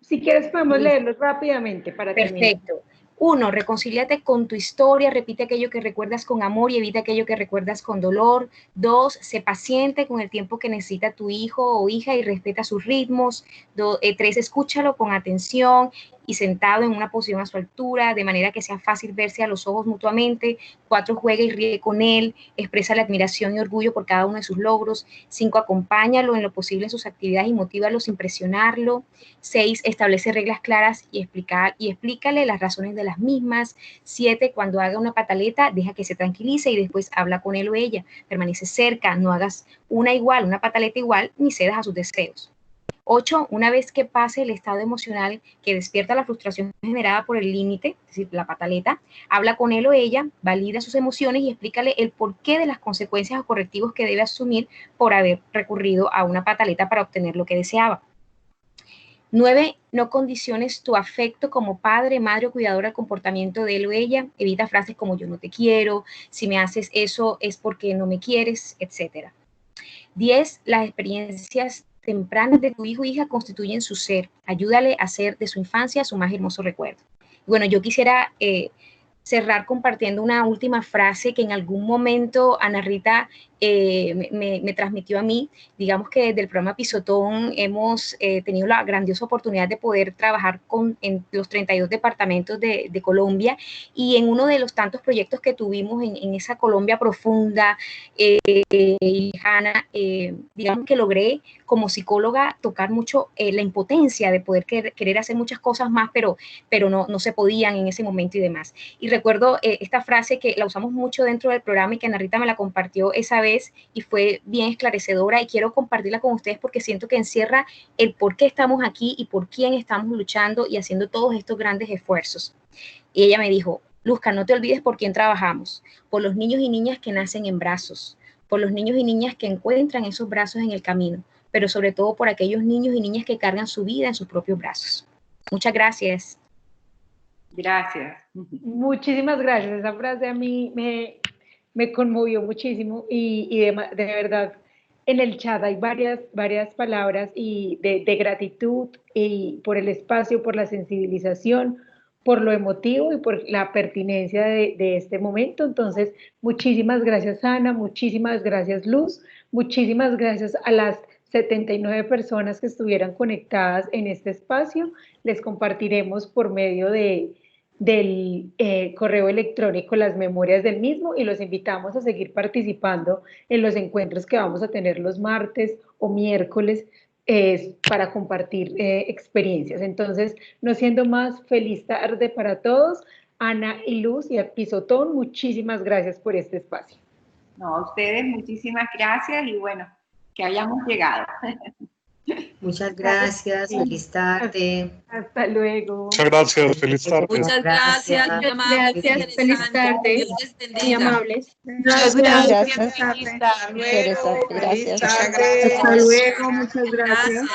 Si quieres podemos leerlos rápidamente para terminar. Perfecto. 1. Reconcíliate con tu historia, repite aquello que recuerdas con amor y evita aquello que recuerdas con dolor. 2. Sé paciente con el tiempo que necesita tu hijo o hija y respeta sus ritmos. 3. Escúchalo con atención y sentado en una posición a su altura, de manera que sea fácil verse a los ojos mutuamente. 4. Juega y ríe con él, expresa la admiración y orgullo por cada uno de sus logros. 5. Acompáñalo en lo posible en sus actividades y motívalo sin presionarlo. 6. Establece reglas claras y explícale las razones de las mismas. 7. Cuando haga una pataleta, deja que se tranquilice y después habla con él o ella. Permanece cerca, no hagas una pataleta igual, ni cedas a sus deseos. 8. Una vez que pase el estado emocional que despierta la frustración generada por el límite, es decir, la pataleta, habla con él o ella, valida sus emociones y explícale el porqué de las consecuencias o correctivos que debe asumir por haber recurrido a una pataleta para obtener lo que deseaba. 9. No condiciones tu afecto como padre, madre o cuidador al comportamiento de él o ella. Evita frases como yo no te quiero, si me haces eso es porque no me quieres, etc. 10. Las experiencias tempranas de tu hijo o hija constituyen su ser. Ayúdale a hacer de su infancia su más hermoso recuerdo. Bueno, yo quisiera cerrar compartiendo una última frase que en algún momento Ana Rita me transmitió a mí. Digamos que desde el programa Pisotón hemos tenido la grandiosa oportunidad de poder trabajar en los 32 departamentos de Colombia, y en uno de los tantos proyectos que tuvimos en esa Colombia profunda y lejana, digamos que logré como psicóloga tocar mucho la impotencia de poder querer hacer muchas cosas más, pero no se podían en ese momento y demás. Y recuerdo esta frase que la usamos mucho dentro del programa y que Ana Rita me la compartió esa vez y fue bien esclarecedora, y quiero compartirla con ustedes porque siento que encierra el por qué estamos aquí y por quién estamos luchando y haciendo todos estos grandes esfuerzos. Y ella me dijo: Luzca, no te olvides por quién trabajamos, por los niños y niñas que nacen en brazos, por los niños y niñas que encuentran esos brazos en el camino, pero sobre todo por aquellos niños y niñas que cargan su vida en sus propios brazos. Muchas gracias. Gracias. Muchísimas gracias. Esa frase a mí me conmovió muchísimo y de verdad en el chat hay varias palabras y de gratitud y por el espacio, por la sensibilización, por lo emotivo y por la pertinencia de este momento. Entonces, muchísimas gracias, Ana, muchísimas gracias, Luz, muchísimas gracias a las 79 personas que estuvieran conectadas en este espacio. Les compartiremos por medio del correo electrónico las memorias del mismo, y los invitamos a seguir participando en los encuentros que vamos a tener los martes o miércoles para compartir experiencias. Entonces, no siendo más, feliz tarde para todos. Ana y Luz y a Pisotón, muchísimas gracias por este espacio. No, a ustedes muchísimas gracias y bueno, que hayamos llegado. Muchas gracias, feliz tarde. Hasta luego. Muchas gracias, feliz tarde. Muchas gracias, muy amables. Gracias, feliz tarde. Dios les bendiga. Muy amables. Muchas gracias. Gracias. Hasta luego, muchas gracias.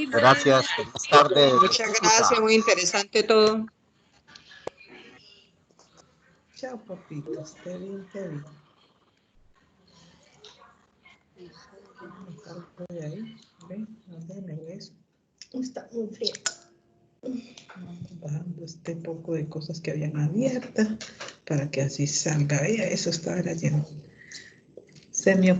Gracias, feliz tarde. Muchas gracias, muy interesante todo. Chao, papitos. Te bien, te bien. Ahí, ¿ven? No déjenme eso. Está muy frío. Bajando este poco de cosas que habían abiertas para que así salga. Eso estaba lleno. Se me ocurrió.